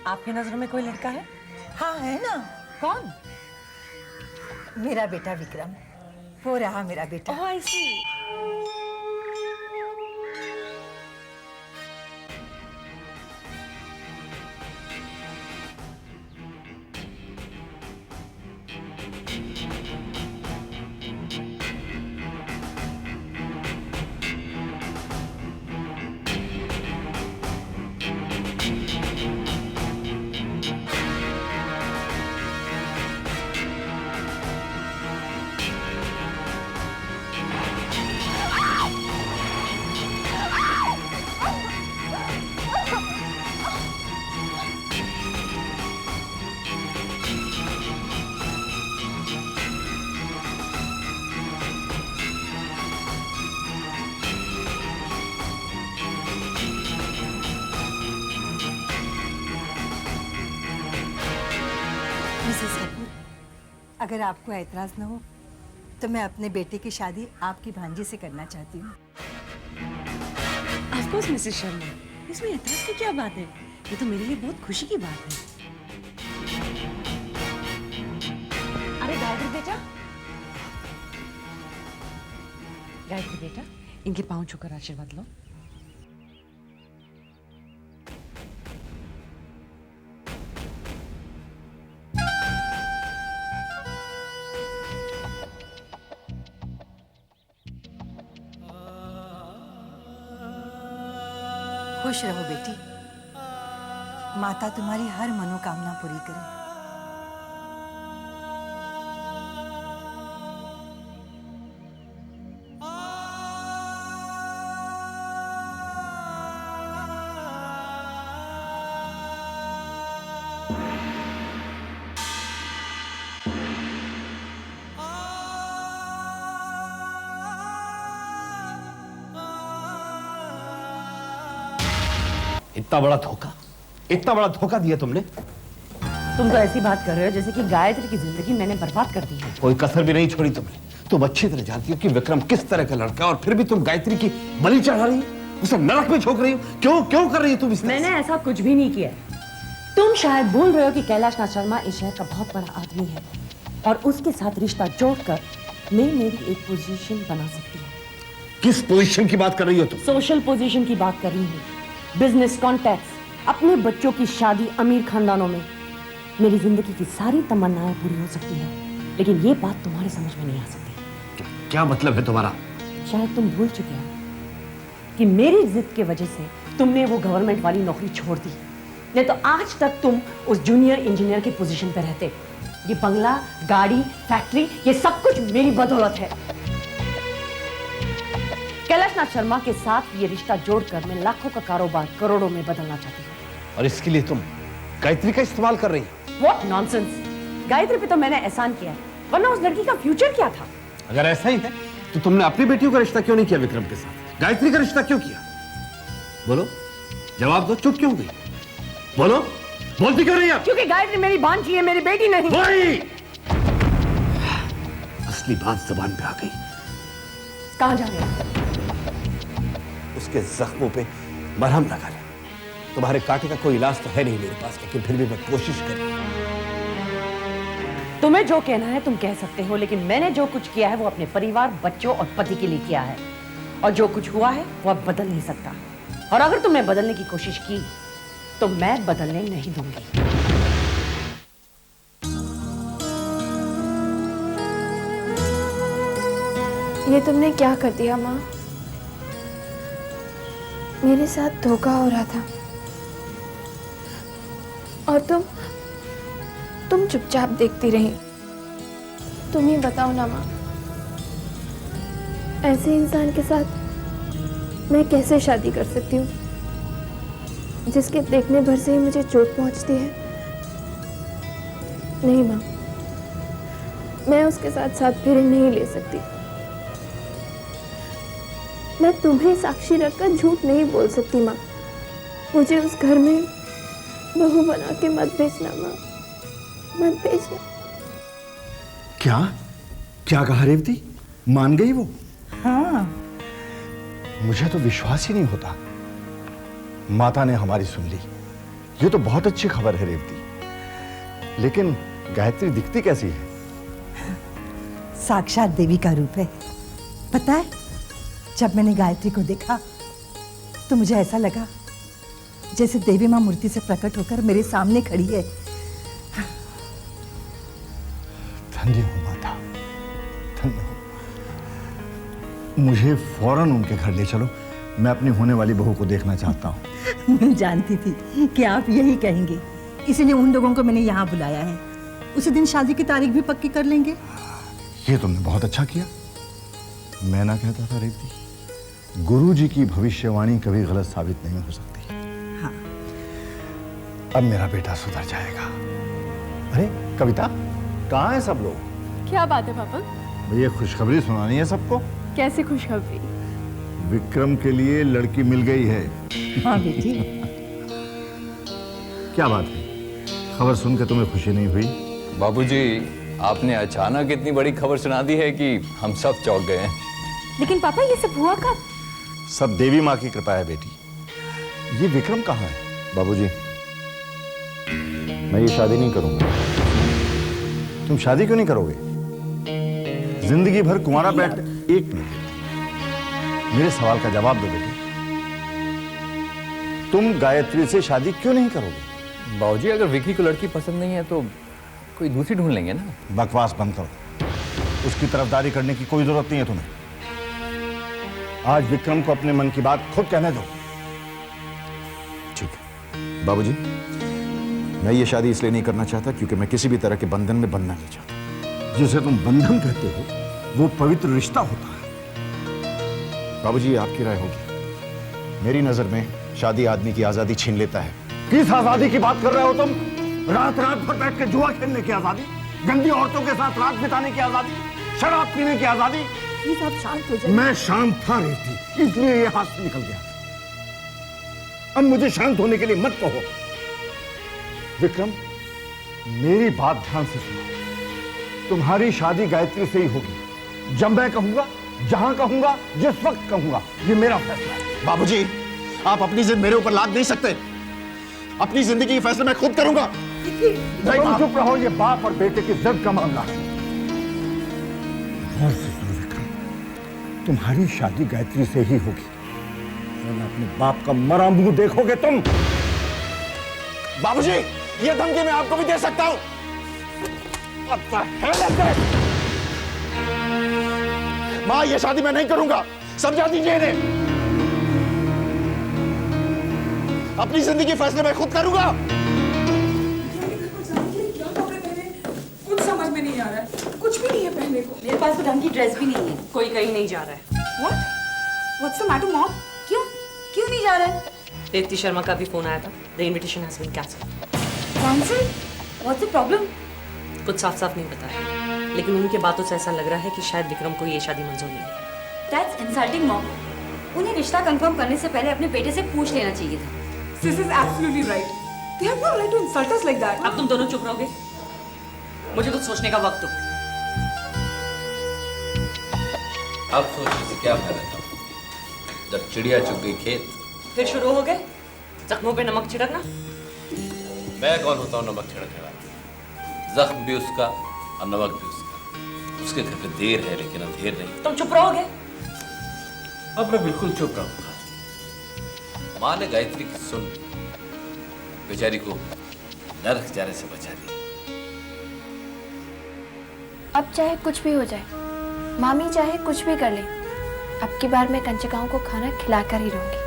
आपकी नजरों में कोई लड़का है? हाँ है ना। कौन? मेरा बेटा विक्रम, वो रहा मेरा बेटा। ओह आई सी। मिसेस कपूर, अगर आपको ऐतराज न हो तो मैं अपने बेटे की शादी आपकी भांजी से करना चाहती हूँ। ऑफ कोर्स मिसेस शर्मा, इसमें ऐतराज की क्या बात है? ये तो मेरे लिए बहुत खुशी की बात है। अरे गायत्री बेटा, गायत्री बेटा, इनके पांव छूकर आशीर्वाद लो। खुश रहो बेटी, माता तुम्हारी हर मनोकामना पूरी करे। इतना बड़ा धोखा दिया तुमने। तुम तो ऐसी बात कर रहे हो जैसे कि गायत्री की जिंदगी मैंने बर्बाद कर दी है। कोई कसर भी नहीं छोड़ी तुमने। तुम अच्छी तरह जानती हो कि विक्रम किस तरह का लड़का है और फिर भी तुम गायत्री की बलि चढ़ा रही हो, उसे नरक में झोंक रही हो। क्यों कर रही हो तुम इस तरह? मैंने ऐसा कुछ भी नहीं किया। तुम शायद भूल रहे हो कि कैलाश नाथ शर्मा इस शहर का बहुत बड़ा आदमी है और उसके साथ रिश्ता जोड़कर मैं मेरी एक पोजीशन बना सकती हूँ। किस पोजीशन की बात कर रही हो तुम? सोशल पोजीशन की बात कर रही हूँ। बिजनेस कॉन्टैक्ट्स, अपने बच्चों की शादी अमीर खानदानों में। मेरी जिंदगी की सारी तमन्नाएं पूरी हो सकती हैं, लेकिन ये बात तुम्हारे समझ में नहीं आ सकती। क्या मतलब है तुम्हारा? शायद तुम भूल चुके हो कि मेरी जिद के वजह से तुमने वो गवर्नमेंट वाली नौकरी छोड़ दी, नहीं तो आज तक तुम उस जूनियर इंजीनियर की पोजीशन पर रहते। ये बंगला, गाड़ी, फैक्ट्री, ये सब कुछ मेरी बदौलत है। कैलाशनाथ शर्मा के साथ ये रिश्ता जोड़कर मैं लाखों का कारोबार करोड़ों में बदलना चाहती हूँ। और इसके लिए तुम गायत्री का इस्तेमाल कर रही हो? What nonsense! गायत्री पे तो मैंने एहसान किया है, वरना उस लड़की का फ्यूचर क्या था? अगर ऐसा ही है तो तुमने अपनी बेटियों का रिश्ता क्यों नहीं किया विक्रम के साथ? गायत्री का रिश्ता क्यों किया? बोलो, जवाब दो। चुप क्यों गई? बोलो, बोलती क्यों नहीं आप? क्योंकि गायत्री मेरी भांजी है, मेरी बेटी नहीं। वही असली बात जबान पे आ गई। कहाँ जा रहे हैं? उसके जख्मों पे मरहम लगा रहे। तुम्हारे कांटे का कोई इलाज तो है नहीं मेरे पास, लेकिन फिर भी मैं कोशिश कर रहा हूं। तुम्हें जो कहना है तुम कह सकते हो, लेकिन मैंने जो कुछ किया है वो अपने परिवार, बच्चों और पति के लिए किया है, और जो कुछ हुआ है वो अब बदल नहीं सकता। और अगर तुमने बदलने की कोशिश की तो मैं बदलने नहीं दूंगी। ये तुमने क्या कर दिया माँ? मेरे साथ धोखा हो रहा था और तुम चुपचाप देखती रही। तुम ही बताओ ना माँ, ऐसे इंसान के साथ मैं कैसे शादी कर सकती हूँ जिसके देखने भर से ही मुझे चोट पहुँचती है? नहीं माँ, मैं उसके साथ साथ फेरे नहीं ले सकती। मैं तुम्हें साक्षी रखकर झूठ नहीं बोल सकती माँ। मुझे उस घर में बहू बना के मत भेजना माँ, मत भेजना। क्या क्या कहा रेवती? मान गई वो? हाँ। मुझे तो विश्वास ही नहीं होता। माता ने हमारी सुन ली। ये तो बहुत अच्छी खबर है रेवती। लेकिन गायत्री दिखती कैसी है? साक्षात देवी का रूप है। पता है, जब मैंने गायत्री को देखा तो मुझे ऐसा लगा जैसे देवी मां मूर्ति से प्रकट होकर मेरे सामने खड़ी है। धन्य हो माता, धन्य हो। मुझे फौरन उनके घर ले चलो। मैं अपनी होने वाली बहू को देखना चाहता हूँ। मैं जानती थी कि आप यही कहेंगे, इसलिए उन लोगों को मैंने यहाँ बुलाया है। उसी दिन शादी की तारीख भी पक्की कर लेंगे। ये तुमने बहुत अच्छा किया। मैं ना कहता था रेवती, गुरुजी की भविष्यवाणी कभी गलत साबित नहीं हो सकती। हाँ। अब मेरा बेटा सुधर जाएगा। अरे कविता, कहाँ है सब लोग? क्या बात है पापा? भैया खुशखबरी सुनानी है सबको। कैसी खुशखबरी? विक्रम के लिए लड़की मिल गई है। हाँ बेटी। क्या बात है, खबर सुन के तुम्हें खुशी नहीं हुई? बाबूजी, आपने अचानक इतनी बड़ी खबर सुना दी है कि हम सब चौंक गए हैं। लेकिन पापा ये सब हुआ कब? सब देवी माँ की कृपा है बेटी। ये विक्रम कहाँ है? बाबूजी, मैं ये शादी नहीं करूंगा। तुम शादी क्यों नहीं करोगे? जिंदगी भर कुंवारा बैठ। एक मिनट, मेरे सवाल का जवाब दो बेटी। तुम गायत्री से शादी क्यों नहीं करोगे? बाबूजी, अगर विकी को लड़की पसंद नहीं है तो कोई दूसरी ढूंढ लेंगे ना। बकवास बंद करो। उसकी तरफदारी करने की कोई जरूरत नहीं है तुम्हें। आज विक्रम को अपने मन की बात खुद कहने दो। ठीक है बाबूजी, मैं ये शादी इसलिए नहीं करना चाहता क्योंकि मैं किसी भी तरह के बंधन में बंधना नहीं चाहता। जिसे तुम बंधन कहते हो वो पवित्र रिश्ता होता है। बाबूजी, आपकी राय होगी। मेरी नजर में शादी आदमी की आजादी छीन लेता है। किस आजादी की बात कर रहे हो तुम? रात रात भर बैठ के जुआ खेलने की आजादी, गंदी औरतों के साथ रात बिताने की आजादी, शराब पीने की आजादी। प्लीज आप शांत हो जाइए। मैं शांत था रेवती, इसलिए ये हाथ से निकल गया। अब मुझे शांत होने के लिए मत कहो। विक्रम, मेरी बात ध्यान से सुनो। तुम्हारी शादी गायत्री से ही होगी। जब मैं कहूंगा, जहां कहूंगा, जिस वक्त कहूंगा। ये मेरा फैसला है। बाबूजी, आप अपनी जिद मेरे ऊपर लाद नहीं सकते। अपनी जिंदगी के फैसले मैं खुद करूंगा। तुम चुप रहो, ये बाप और बेटे की जिद का मामला है। गौर से सुनो विक्रम, तुम्हारी शादी गायत्री से ही होगी, वरना अपने बाप का मरा मुंह देखोगे तुम। बाबूजी, ये धमकी मैं आपको भी दे सकता हूं। मां, ये शादी मैं नहीं करूंगा। समझा दीजिए इन्हें। अपनी जिंदगी फैसले मैं खुद करूंगा। कुछ समझ में नहीं आ रहा है। कुछ भी नहीं है पहनने को। मेरे पास तो ढंग की ड्रेस भी नहीं है। कोई कहीं नहीं जा रहा है। What? What's the matter, mom? क्यों नहीं जा रहे? दीप्ति शर्मा का भी फोन आया था। The invitation has been cancelled. Cancel? What's the problem? कुछ साफ साफ नहीं बताया, लेकिन उनके बातों से ऐसा लग रहा है कि शायद विक्रम को ये शादी मंजूर नहीं है। That's insulting, mom. उन्हें रिश्ता कंफर्म करने से पहले अपने बेटे से पूछ लेना चाहिए था। Sis is absolutely right. They have no right to insult us like that. अब तुम दोनों चुप रहोगे? मुझे कुछ सोचने का वक्त दो। अब सोचने से क्या फायदा था? जब चिड़िया चुग गई खेत। फिर शुरू हो गए जख्मों पे नमक छिड़कना। मैं कौन होता हूँ नमक छिड़कने वाला? जख्म भी उसका और नमक भी उसका। उसके घर पे देर है लेकिन अंधेर नहीं। तुम चुप रहोगे? अब मैं बिल्कुल चुप रहूंगा। माँ ने गायत्री की सुन बेचारी को नरक जाने से बचा दिया। अब चाहे कुछ भी हो जाए, मामी चाहे कुछ भी कर ले, अब की बार मैं कंचकाओं को खाना खिलाकर ही रहूंगी।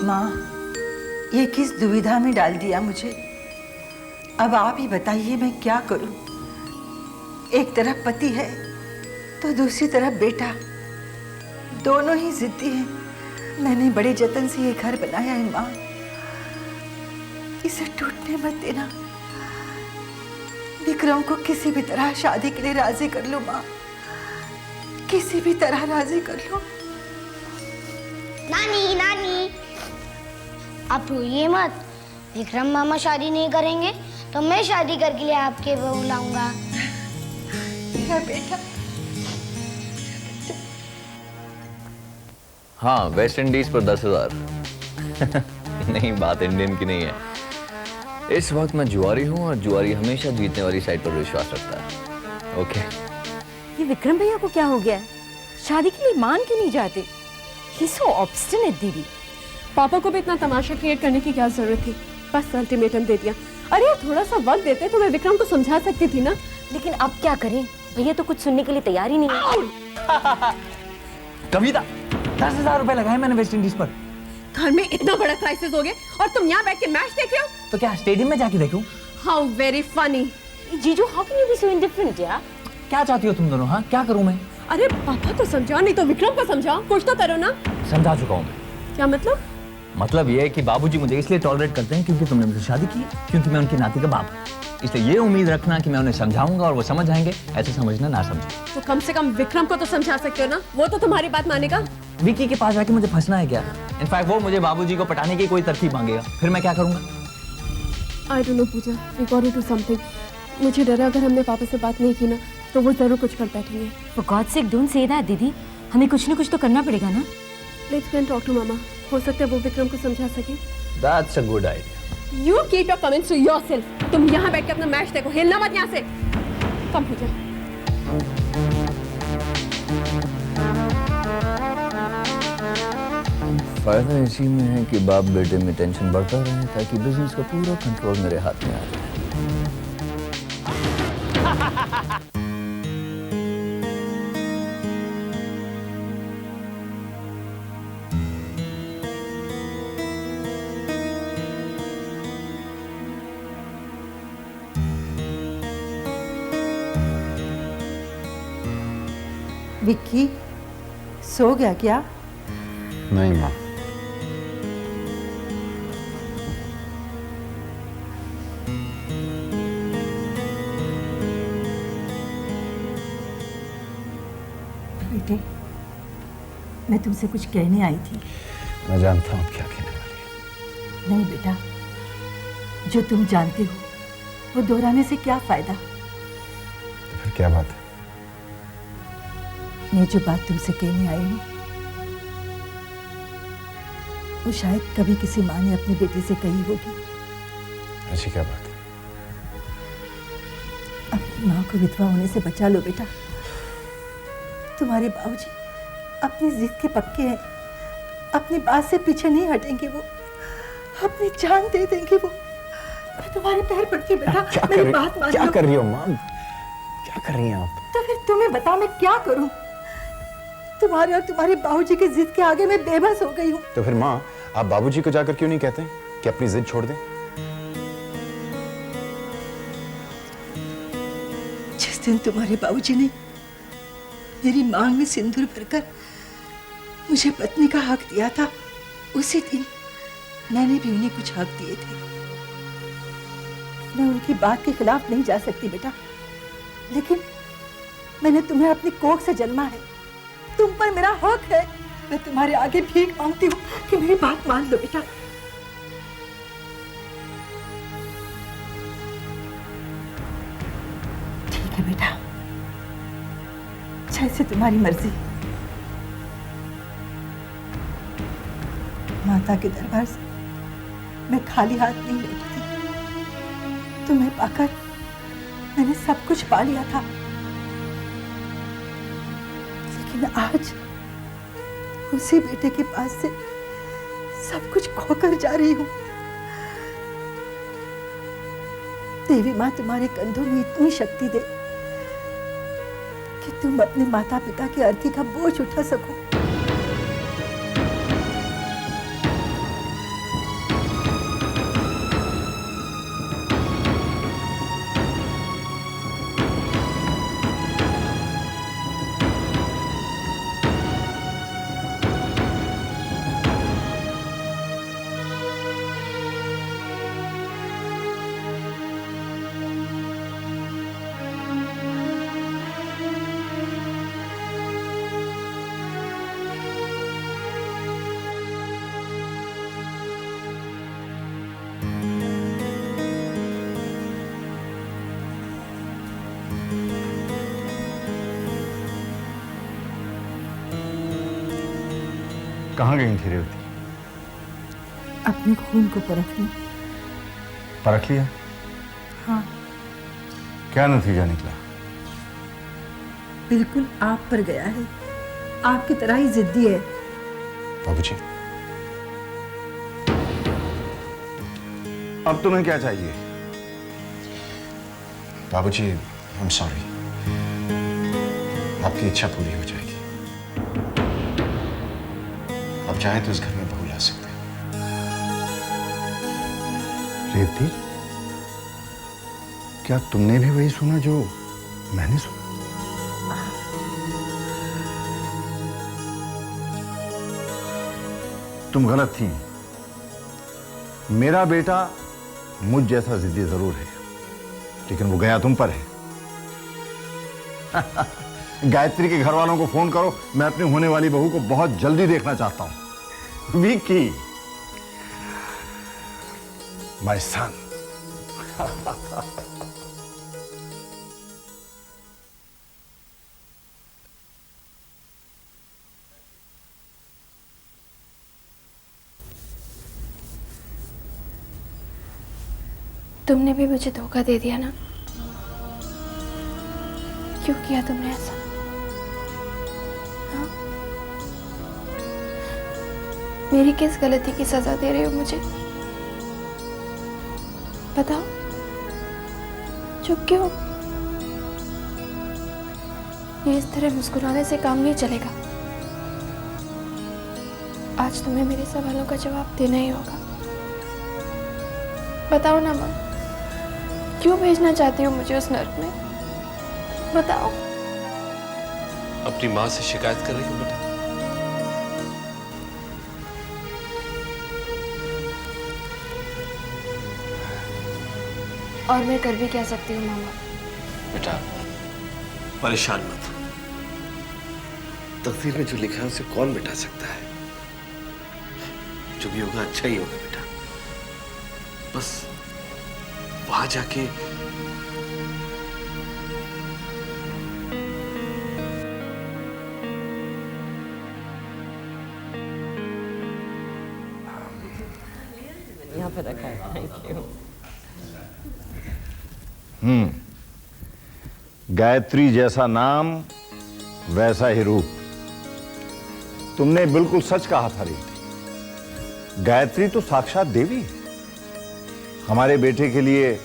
माँ, ये किस दुविधा में डाल दिया मुझे। अब आप ही बताइए मैं क्या करूं। एक तरफ पति है तो दूसरी तरफ बेटा, दोनों ही जिद्दी हैं। मैंने बड़े जतन से ये घर बनाया है माँ, इसे टूटने मत देना। विक्रम को किसी भी तरह शादी के लिए राजी कर लो माँ, किसी भी तरह राजी कर लो। नानी आप रोइए मत। विक्रम मामा शादी नहीं करेंगे तो मैं शादी करके लिए आपके बहू लाऊंगा। मेरा बेटा। हाँ, वेस्ट इंडीज पर 10,000। नहीं, बात इंडियन की नहीं है। इस वक्त मैं जुआरी हूँ और जुआरी हमेशा जीतने वाली साइड पर विश्वास रखता है। ओके। ये विक्रम भैया को क्या हो गया है? शादी के लिए मान क्यों नहीं जाते? He's so obstinate, दीदी। पापा को भी इतना तमाशा क्रिएट करने की क्या जरूरत थी? बस अल्टीमेटम दे दिया। अरे यार थोड़ा सा वक्त देते तो मैं विक्रम को समझा सकती थी ना। लेकिन अब क्या करें? भैया तो कुछ सुनने के लिए तैयार ही नहीं है। कविता, 10,000 रुपए लगाए मैंने वेस्ट इंडीज पर। घर में इतना बड़ा क्राइसिस हो गया और तुम यहाँ बैठ के मैच देख रहे हो? तो क्या स्टेडियम में जाके देखूं? How very funny. जीजू, how can you be so indifferent यार? क्या चाहती हो तुम दोनों? हाँ, क्या करूं मैं? अरे पापा तो समझाओ, नहीं तो विक्रम को समझाओ, कुछ तो करो ना। समझा चुका हूं मैं। क्या मतलब? मतलब ये है कि बाबूजी मुझे इसलिए टॉलरेट करते हैं क्योंकि तुमने मुझसे शादी की, क्योंकि मैं उनकी नाती का बाप हूं। इसलिए ये उम्मीद रखना कि मैं उन्हें समझाऊंगा और वो समझ जाएंगे, ऐसे समझना ना समझे। तो कम से कम विक्रम को तो समझा सकते हो ना, वो तो तुम्हारी बात मानेगा। विकी के पास जाके मुझे फंसना है क्या? इनफैक्ट वो मुझे बाबूजी को पटाने की कोई तरकीब मांगेगा, फिर मैं क्या करूंगा? I don't know Puja, we gotta do something. मुझे डर है अगर हमने पापा से बात नहीं की ना तो वो जरूर कुछ कर बैठेंगे। For God's sake, don't say that, दीदी। हमें कुछ न कुछ तो करना पड़ेगा ना। Let's go and talk to मामा। हो सकता है वो विक्रम को समझा सके। That's a good idea. You keep your comments to yourself. तुम यहाँ बैठ के अपना मैच देखो, हिलना मत यहाँ से। कम पूजा। फायदा इसी में है कि बाप बेटे में टेंशन बढ़ता रहे ताकि बिजनेस का पूरा कंट्रोल मेरे हाथ में आ जाए। विक्की, सो गया क्या? नहीं माँ। बेटे, मैं तुमसे कुछ कहने आई थी। मैं जानता हूँ क्या कहने वाली है। नहीं बेटा, जो तुम जानते हो वो दोहराने से क्या फायदा। तो फिर क्या बात है? मैं जो बात तुमसे कहने आई हूँ वो शायद कभी किसी माँ ने अपनी बेटी से कही होगी। ऐसी क्या बात है? अपनी माँ को विधवा होने से बचा लो बेटा। तुम्हारे बाबूजी अपनी जिद के पक्के हैं, अपनी बात से पीछे नहीं हटेंगे। वो अपनी जान दे देंगे। वो मैं तुम्हारे पैर पड़ती हूँ बेटा, मेरी बात मान लो। क्या कर रही हो माँ? क्या कर रही हैं आप? तो फिर तुम्हें बता मैं क्या करूं? तुम्हारे और तुम्हारे बाबूजी की जिद के आगे मैं बेबस हो गई हूँ। तो फिर माँ, आप बाबूजी को जाकर क्यों नहीं कहते कि अपनी जिद छोड़ दें? जिस दिन तुम्हारे बाबूजी ने मेरी मांग में सिंदूर भरकर मुझे पत्नी का हक दिया था, उसी दिन मैंने भी उन्हें कुछ हक दिए थे। मैं उनकी बात के खिलाफ नहीं जा सकती बेटा, लेकिन मैंने तुम्हें अपनी कोख से जन्मा है, तुम पर मेरा हक है। मैं तुम्हारे आगे भीख मांगती हूँ कि मेरी बात मान लो बेटा। ठीक है बेटा, जैसे तुम्हारी मर्जी। माता के दरबार से मैं खाली हाथ नहीं लौटती। तुम्हें पाकर मैंने सब कुछ पा लिया था, लेकिन आज उसी बेटे के पास से सब कुछ खोकर जा रही हूँ। देवी माँ तुम्हारे कंधों में इतनी शक्ति दे कि तुम अपने माता पिता की अर्थी का बोझ उठा सको। कहाँ गई थी रेवती? अपने खून को परखने। परख लिया? हाँ। क्या नतीजा निकला? बिल्कुल आप पर गया है, आपकी तरह ही जिद्दी है। बाबूजी, अब तुम्हें क्या चाहिए? बाबूजी, आई एम सॉरी, आपकी इच्छा पूरी हो जाएगी। अब चाहे तो इस घर में बहू ला सकते हैं। रेवती, क्या तुमने भी वही सुना जो मैंने सुना? तुम गलत थी। मेरा बेटा मुझ जैसा जिद्दी जरूर है, लेकिन वो गया तुम पर है। गायत्री के घर वालों को फोन करो, मैं अपनी होने वाली बहू को बहुत जल्दी देखना चाहता हूं। Vicky, my son. तुमने भी मुझे धोखा दे दिया ना? क्यों किया तुमने ऐसा? हाँ? मेरी किस गलती की सजा दे रहे हो मुझे? बताओ। चुप क्यों? ये इस तरह मुस्कुराने से काम नहीं चलेगा। आज तुम्हें मेरे सवालों का जवाब देना ही होगा। बताओ ना माँ, क्यों भेजना चाहती हो मुझे उस नर्क में? बताओ। अपनी माँ से शिकायत कर रही हूँ बेटा? और मैं कर भी क्या सकती हूँ मामा? बेटा परेशान मत हो, तकदीर में जो लिखा है उसे कौन मिटा सकता है? जो भी होगा अच्छा ही होगा बेटा। बस वहां जाके यहाँ पे रखा है। Thank you. गायत्री जैसा नाम वैसा ही रूप। तुमने बिल्कुल सच कहा था रेवती। गायत्री तो साक्षात देवी है। हमारे बेटे के लिए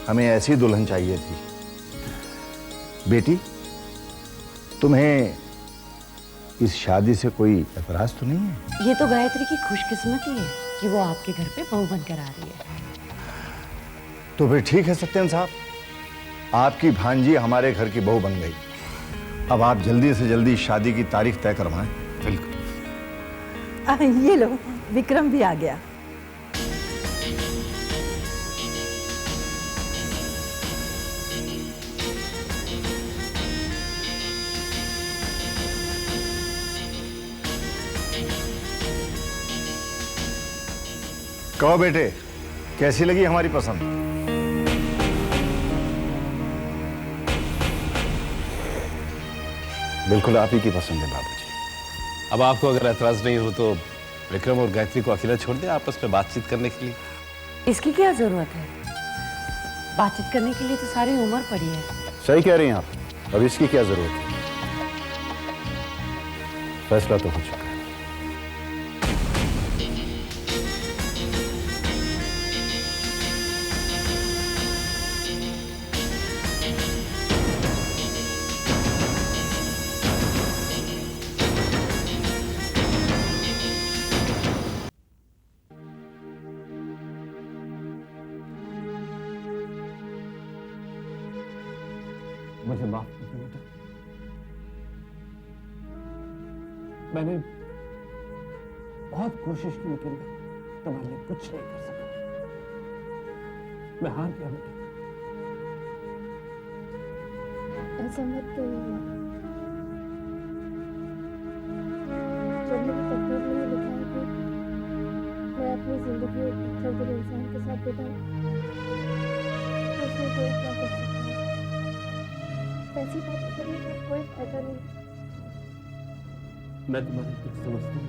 हमें ऐसी दुल्हन चाहिए थी। बेटी, तुम्हें इस शादी से कोई एतराज तो नहीं है? ये तो गायत्री की खुशकिस्मती है कि वो आपके घर पे बहू बनकर आ रही है। तो फिर ठीक है सत्यन साहब, आपकी भांजी हमारे घर की बहू बन गई। अब आप जल्दी से जल्दी शादी की तारीख तय करवाएं। बिल्कुल। ये लो, विक्रम भी आ गया। कहो बेटे, कैसी लगी हमारी पसंद? बिल्कुल आप ही की पसंद है बाबूजी। अब आपको अगर ऐतराज नहीं हो तो विक्रम और गायत्री को अकेला छोड़ दें आपस में बातचीत करने के लिए। इसकी क्या जरूरत है? बातचीत करने के लिए तो सारी उम्र पड़ी है। सही कह रही हैं आप, अब इसकी क्या जरूरत है? फैसला तो हो चुका है। मुझे माफ कर दो बेटा, मैंने बहुत कोशिश की लेकिन तुम्हारे लिए कुछ नहीं कर सका। मैं हार गया बेटा। ऐसा मत कहिए माँ। जब मेरी तकदीर में लिखा है कि मैं अपनी जिंदगी एक पत्थर दिल इंसान के साथ बिताऊं, तो उसमें कोई क्या कर सकता है? ऐसी बातें करने का कोई फायदा नहीं। मैं तुम्हारी दुख समझता हूँ।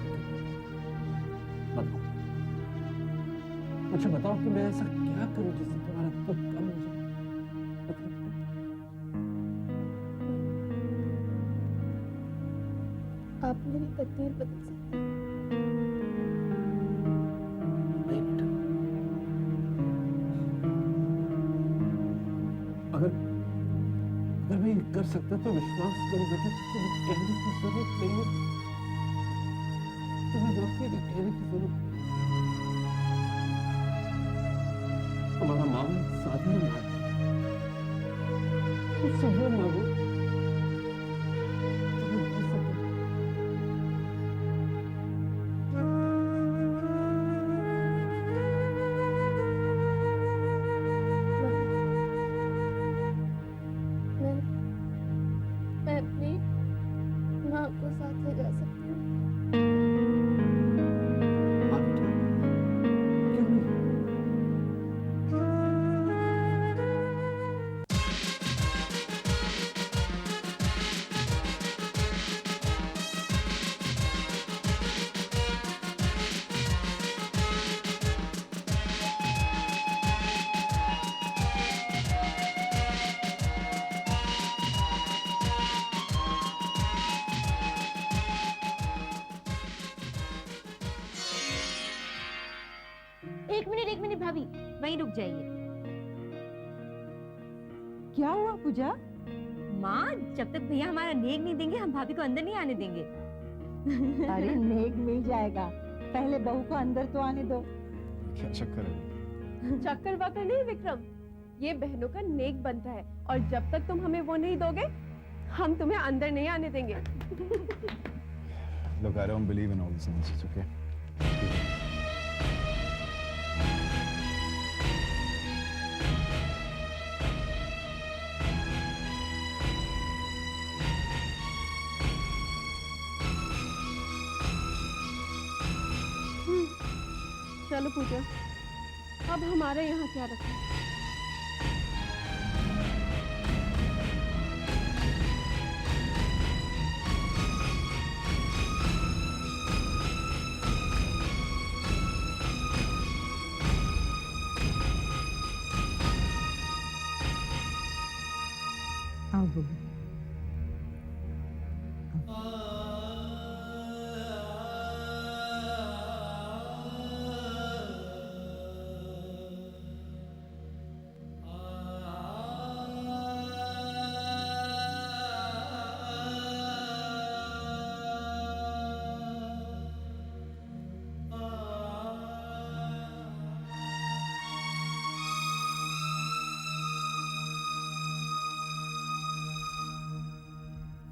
बताओ, मुझे बताओ कि मैं ऐसा क्या करूं जिससे तुम्हारा दुख कम हो जाए? आप मेरी तकदीर बदल सकते हैं। नहीं बेटा, अगर मैं ये कर सकता तो विश्वास करो बेटा, तुम्हें कहने की जरूरत नहीं है। तुम्हें वाकई भी कहने की जरूरत नहीं। हमारा मामला साधारण है, उससे वो मांगो तुम्हें दे सके। मैं अपनी माँ को साथ ले जा सकती हूँ। एक मिनट भाभी, वहीं रुक जाइए। क्या हुआ पूजा? माँ, जब तक भैया हमारा नेक नहीं देंगे हम भाभी को अंदर नहीं आने देंगे। अरे नेक मिल जाएगा, पहले बहू को अंदर तो आने दो। क्या चक्कर है? चक्कर वक्कर नहीं विक्रम, ये बहनों का नेक बनता है और जब तक तुम हमें वो नहीं दोगे हम तुम्हें अंदर नहीं आने देंगे। Look, I don't believe in all this nonsense, okay? चलो पूजा, अब हमारे यहाँ क्या रखा? आओ बहू।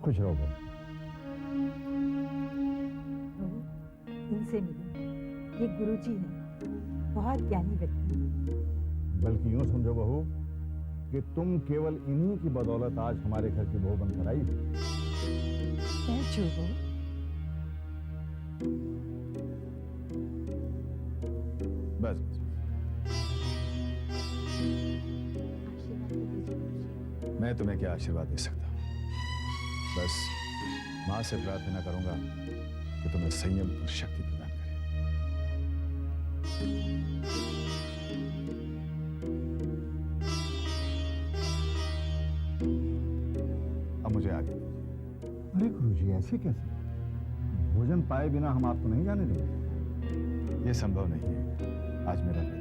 खुश रहो बहू। इनसे मिलो, ये गुरुजी हैं, बहुत ज्ञानी व्यक्ति हैं। बल्कि यूं समझो बहू कि तुम केवल इन्हीं की बदौलत आज हमारे घर की बहू बनकर आई हो। बैठो बहू। बस मैं तुम्हें क्या आशीर्वाद दे सकता हूं? बस मां से प्रार्थना करूंगा कि तुम्हें संयम और शक्ति प्रदान करे। अब मुझे आगे। अरे गुरुजी ऐसे कैसे? भोजन पाए बिना हम आपको नहीं जाने देंगे। ये संभव नहीं है, आज मेरा व्रत है।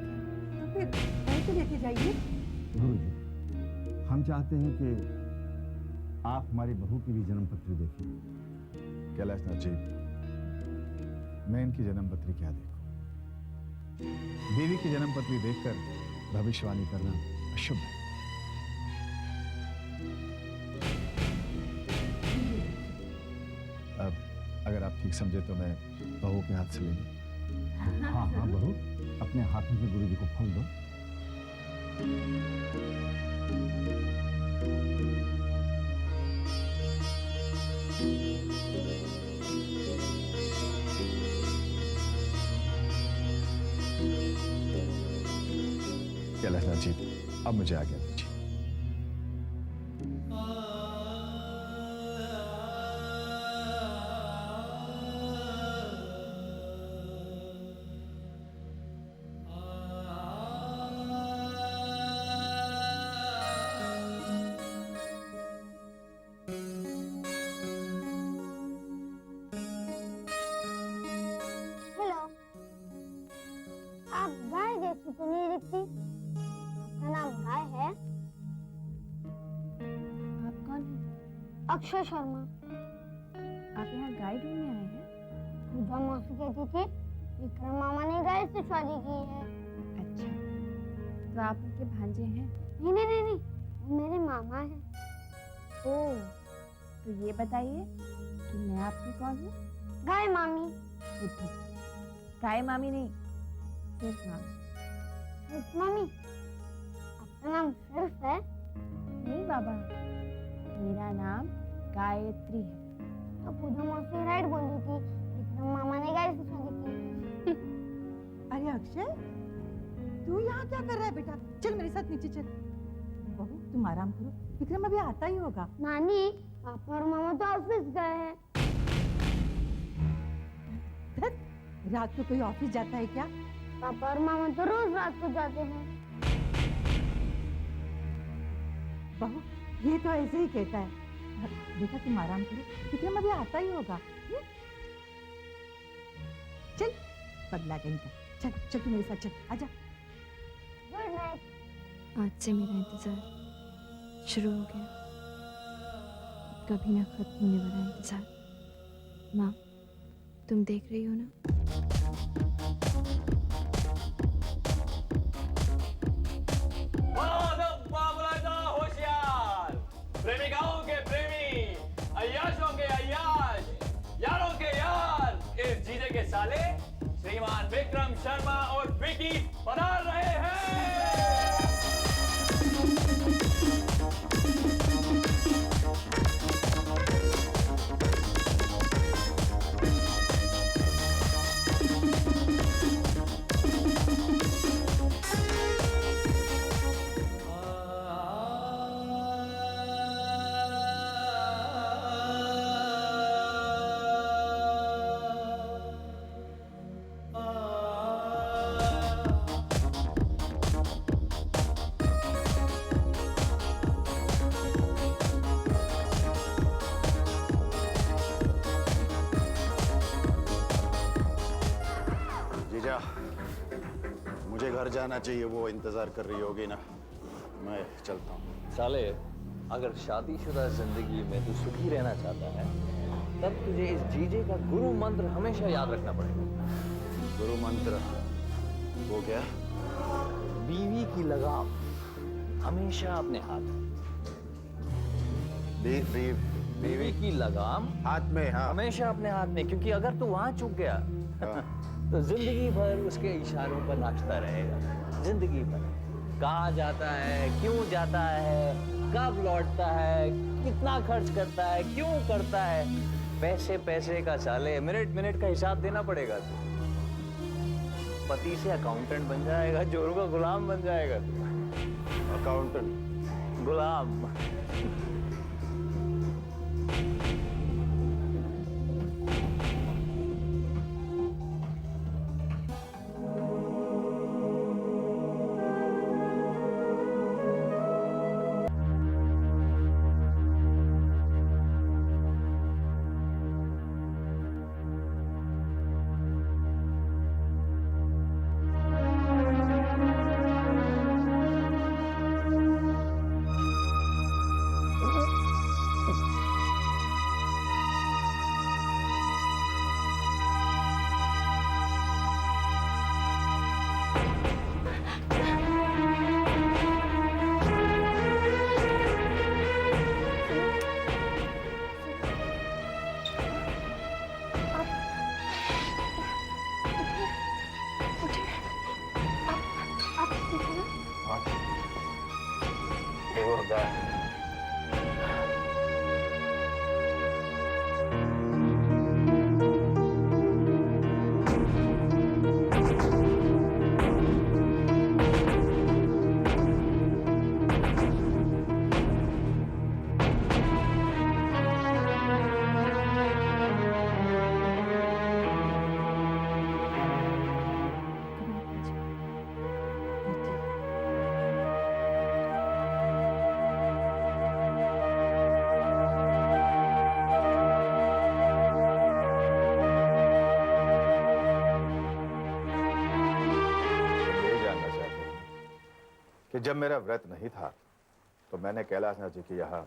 तो फिर ऐसे लेके जाइए। गुरुजी, हम चाहते हैं कि आप हमारी बहू की भी जन्म पत्री देखिए। कैलाशनाथ जी, मैं इनकी जन्म पत्री क्या देखूं? देवी की जन्म पत्री देखकर भविष्यवाणी करना अशुभ है। अब अगर आप ठीक समझे तो मैं बहू के हाथ से ले लूं। हाँ हाँ बहू, अपने हाथों से गुरुजी को फल दो। कैलाशनाथ जी, अब मुझे आज्ञा दीजिए। हेलो, आप गाय जैसी तो नहीं दिखती। आपका नाम गाय है? आप कौन हैं? अक्षय शर्मा। आप यहाँ गाय ढूंढने आए हैं? पूजा मौसी कहती थी विक्रम मामा ने गाय से शादी की है। अच्छा, तो आप उनके भांजे हैं? नहीं नहीं नहीं नहीं, वो मेरे मामा हैं। ओह, तो ये बताइए कि मैं आपकी कौन हूँ? गाय मामी। बुद्धू, गाय मामी नहीं, सिर्फ मामी। सिर्फ मामी? आपका नाम सिर्फ है? नहीं बाबा, मेरा नाम गायत्री है। तो पूजा मौसी राइट बोल रही थी, विक्रम मामा ने गाय से शादी की है। अरे अक्षय, तू यहाँ क्या कर रहा है बेटा? चल मेरे साथ नीचे चल। बहू तुम आराम करो, विक्रम अभी आता ही होगा। नानी, पापा और मामा तो ऑफिस गए हैं। रात को कोई ऑफिस जाता है क्या? पापा और मामा तो रोज रात को जाते हैं। बहू ये तो ऐसे ही कहता है। बेटा तुम आराम करो, विक्रम अभी आता ही होगा। चल पगला कहीं का, चल चल तू मेरे साथ चल, आजा। Good night. आज से मेरा इंतजार शुरू हो गया, कभी ना खत्म होने वाला इंतजार। माँ, तुम देख रही हो ना? होशियार, प्रेमिकाओं के प्रेमी, अय्याशों के अय्याश, यारों के यार, इस जीजे के साले श्रीमान विक्रम शर्मा और विकी पधार रहे हैं। मुझे घर जाना चाहिए, वो इंतजार कर रही होगी ना। मैं चलता हूँ। साले, अगर शादीशुदा जिंदगी में तू सुखी रहना चाहता है, तब तुझे इस जीजे का गुरु मंत्र हमेशा याद रखना पड़ेगा। गुरु मंत्र? वो क्या? बीवी की लगाम हमेशा अपने हाथ। बीवी की लगाम हाथ में, हाँ हमेशा अपने हाथ में, क्योंकि अगर तू वहां चूक गया तो जिंदगी भर उसके इशारों पर नाचता रहेगा। जिंदगी भर कहाँ जाता है, क्यों जाता है, कब लौटता है, कितना खर्च करता है, क्यों करता है, पैसे पैसे का साले, मिनट मिनट का हिसाब देना पड़ेगा तू। पति से अकाउंटेंट बन जाएगा, जोरों का गुलाम बन जाएगा तू। अकाउंटेंट गुलाम। कि जब मेरा व्रत नहीं था तो मैंने कैलाशनाथ जी के यहाँ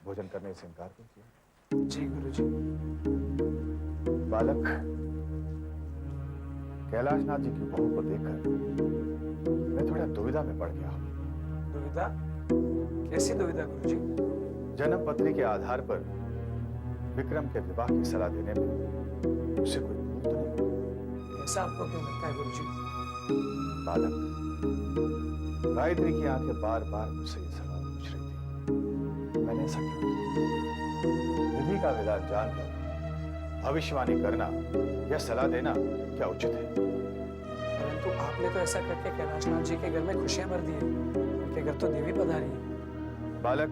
भोजन करने से इनकार क्यों किया? जी गुरुजी। बालक, कैलाशनाथ जी की बहू को देखकर मैं थोड़ा दुविधा में पड़ गया हूँ। दुविधा? कैसी दुविधा गुरुजी? जन्म पत्री के आधार पर विक्रम के विवाह की सलाह देने में उसे कोई भूल तो नहीं? ऐसा आपको क्यों लगता है गुरुजी? बालक, गायत्री की आंखें बार बार मुझसे ये सवाल पूछ रही थी, मैंने ऐसा क्यों किया? विधि का विधान जानकर भविष्यवाणी करना या सलाह देना क्या उचित है? परंतु आपने तो ऐसा करके कैलाशनाथ जी के घर में खुशियां भर दी है। उनके घर तो देवी पधारी है। बालक,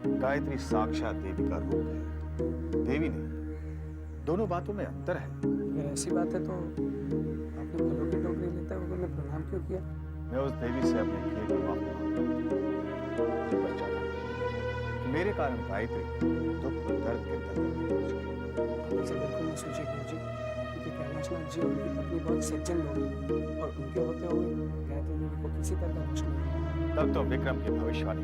गायत्री साक्षात देवी का रूप है, देवी नहीं। दोनों बातों में अंतर है। अगर ऐसी बात है तो आपने फलों की टोकरी लेते हुए उन्हें प्रणाम क्यों किया? मैं उस देवी से अपने किए को माफ चाहता हूं। मेरे कारण गायत्री दुख और दर्द के आप इसे बिल्कुल नहीं सोचिए गुरुजी, क्योंकि कैलाशनाथ जी और उनकी पत्नी बहुत सज्जन लोग हैं और उनके होते हुए गायत्री देवी को किसी तरह का दोष नहीं। तब तो विक्रम की भविष्यवाणी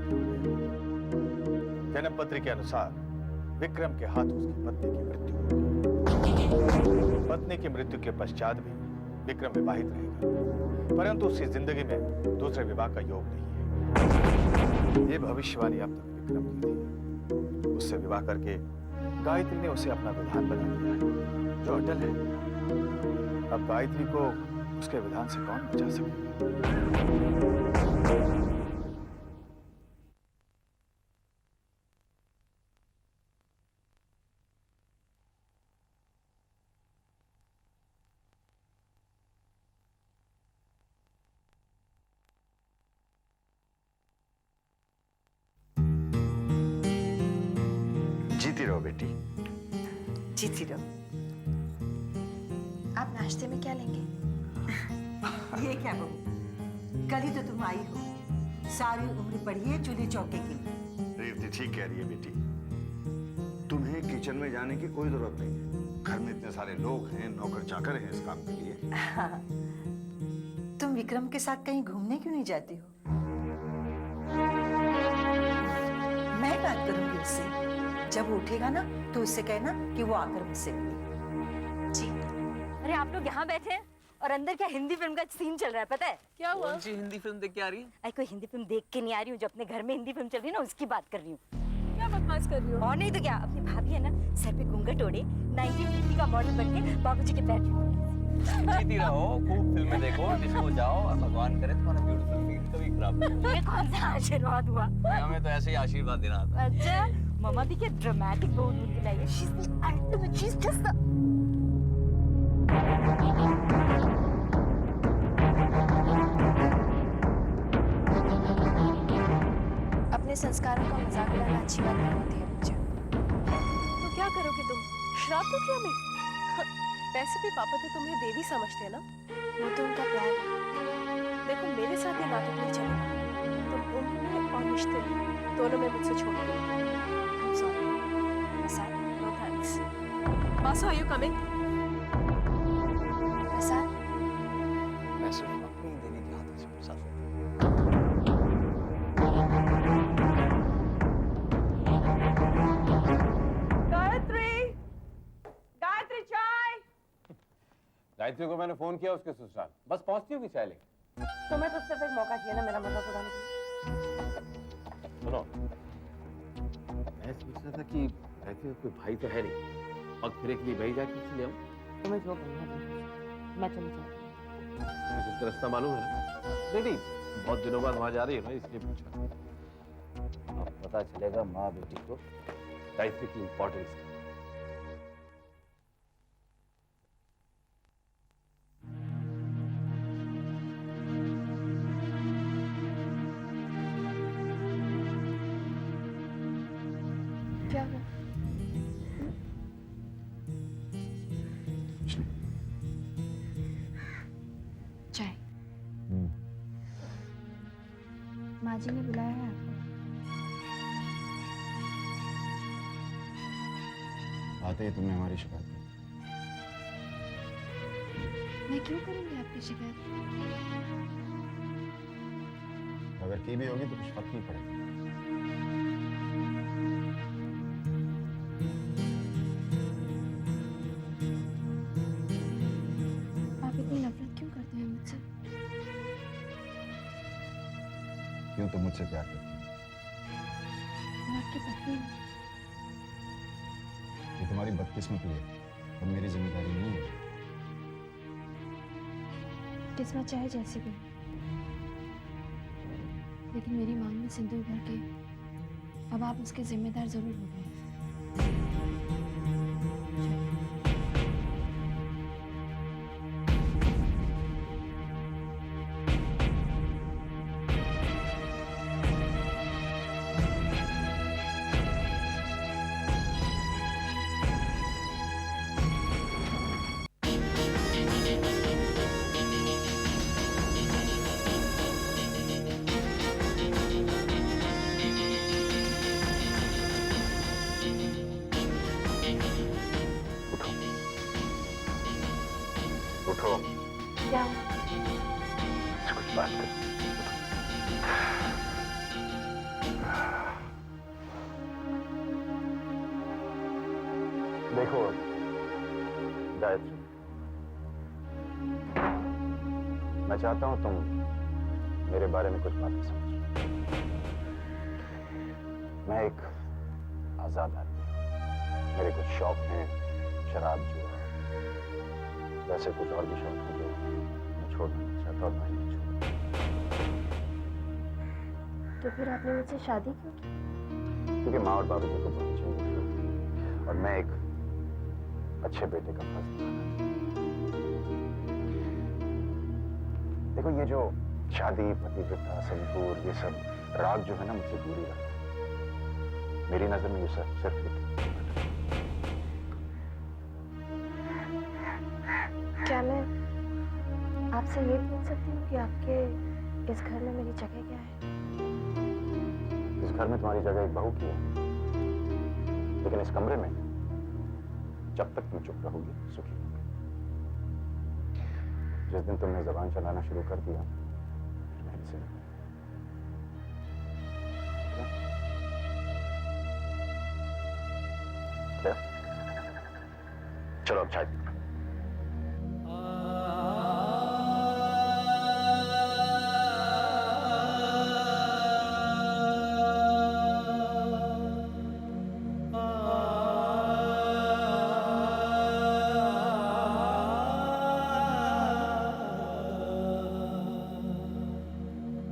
जन्म पत्री के अनुसार विक्रम के हाथ उसकी पत्नी की मृत्यु होगी। पत्नी की मृत्यु के पश्चात भी विक्रम विवाहित रहेगा, परंतु उसकी जिंदगी में दूसरे विवाह का योग नहीं है। ये भविष्यवाणी अब तक विक्रम की थी। उससे विवाह करके गायत्री ने उसे अपना विधान बना दिया है, जो अटल है। अब गायत्री को उसके विधान से कौन बचा सकेगा? जीती रहो बेटी, जीती रहो। आप नाश्ते में क्या लेंगे? ये क्या बहू, कल ही तो तुम आई हो, सारी उम्र पड़ी है चूल्हे चौके की। रेवती ठीक कह रही है बेटी, तुम्हें किचन में जाने की कोई जरूरत नहीं है। घर में इतने सारे लोग हैं, नौकर चाकर हैं इस काम के लिए। हाँ। तुम विक्रम के साथ कहीं घूमने क्यों नहीं जाती हो? मैं बात करूंगी उससे, जब वो उठेगा ना तो उससे कहना कि वो आकर मुझसे मिले। जी। अरे आप लोग यहाँ बैठे हैं और अंदर क्या हिंदी फिल्म का सीन चल रहा है, पता है? क्या हुआ? कौन सी हिंदी फिल्म देख के आ रही है? अरे कोई हिंदी फिल्म देख के नहीं आ रही हूँ, जो अपने घर में हिंदी फिल्म चल रही है ना उसकी बात कर रही हूँ। क्या बकवास कर रही हो? और नहीं तो क्या, अपनी भाभी है ना, सर पे घूंघट ओढ़े 1950 का मॉडल बन के बाबूजी के पैर जीती रहो, खूब फिल्में देखो, डिस्को जाओ और भगवान करे तुम्हारा ब्यूटीफुल फील कभी खराब ना हो। ये कौन सा आशीर्वाद हुआ? हमें तो ऐसे ही आशीर्वाद देना था। अच्छा, मम्मा भी क्या ड्रामेटिक बहू ढूंढ के लाई है। She's the ultimate, she's just the अपने संस्कारों का मजाक उड़ाना अच्छी बात नहीं होती है मुझे। तो क्या करोगे तुम? श्राप दो क्या हमें? वैसे भी पापा तो तुम्हें देवी समझते हैं ना? वो तो उनका प्यार है। देखो मेरे साथ ये नाटक नहीं चलेगा। तुम उम्र और रिश्ते में दोनों में मुझसे छोड़ दो। I'm sorry. Prasad, no thanks. Basu, are you coming? प्रसाद, मैं सिर्फ अपनी देवी के हाथों से प्रसाद गायत्री चाय। गायत्री को मैंने फोन किया उसके ससुराल, बस पहुंचती होगी चाय लेके। तुम्हें तो सिर्फ एक मौका चाहिए ना मेरा मजाक उड़ाने के लिए। सुनो, मैं सोच रहा था कि गायत्री का कोई भाई तो है नहीं, और फिर के लिए भाई जाके ले आऊं। तुम्हें जो करना है मैं चली जाऊंगी। मुझे तो रास्ता मालूम है ना। नहीं, बहुत दिनों बाद वहां जा रही है ना, इसलिए पूछा। अब पता चलेगा माँ बेटी को गायत्री की इम्पोर्टेंस। क्या हुआ? चाय। माँ जी ने बुलाया है आपको। आते ही तुमने हमारी शिकायत की। मैं क्यों करूंगी आपकी शिकायत? अगर की भी होगी तो कुछ फर्क नहीं पड़ेगा। आप इतनी नफरत क्यों करते हैं मुझसे? क्यों तुम मुझसे प्यार करती हो? मैं आपकी पत्नी हूँ। ये तुम्हारी बदकिस्मती है, अब मेरी जिम्मेदारी नहीं है। किस्मत चाहे जैसी भी, लेकिन मेरी मांग में सिंदूर भर के अब आप उसके जिम्मेदार जरूर हो गए। उठो। क्या? कुछ बात कर। देखो गायत्री, मैं चाहता हूं तुम मेरे बारे में कुछ बातें समझो। मैं एक आजाद आदमी हूं। मेरे कुछ शौक हैं, शराब, जुआ, वैसे कुछ और भी शौक हैं जो मैं छोड़ना नहीं चाहता और मैं नहीं छोड़ूंगा। तो फिर आपने मुझसे शादी क्यों की? क्योंकि माँ और बाबूजी को बहुत चाहिए और मैं एक अच्छे बेटे का फर्ज निभाना। देखो ये जो शादी, पतिव्रता, सिंदूर, ये सब राग जो है ना, मुझसे दूरी रखता है। मेरी नजर में ये सब सिर्फ एक क्या मैं आपसे ये पूछ सकती हूँ कि आपके इस घर में मेरी जगह क्या है? इस घर में तुम्हारी जगह एक बहू की है, लेकिन इस कमरे में जब तक तुम चुप रहोगी सुखी होगी। जिस दिन तुमने जबान चलाना शुरू कर दिया, मैं भी सुन। चलो अब चाय पीते हैं।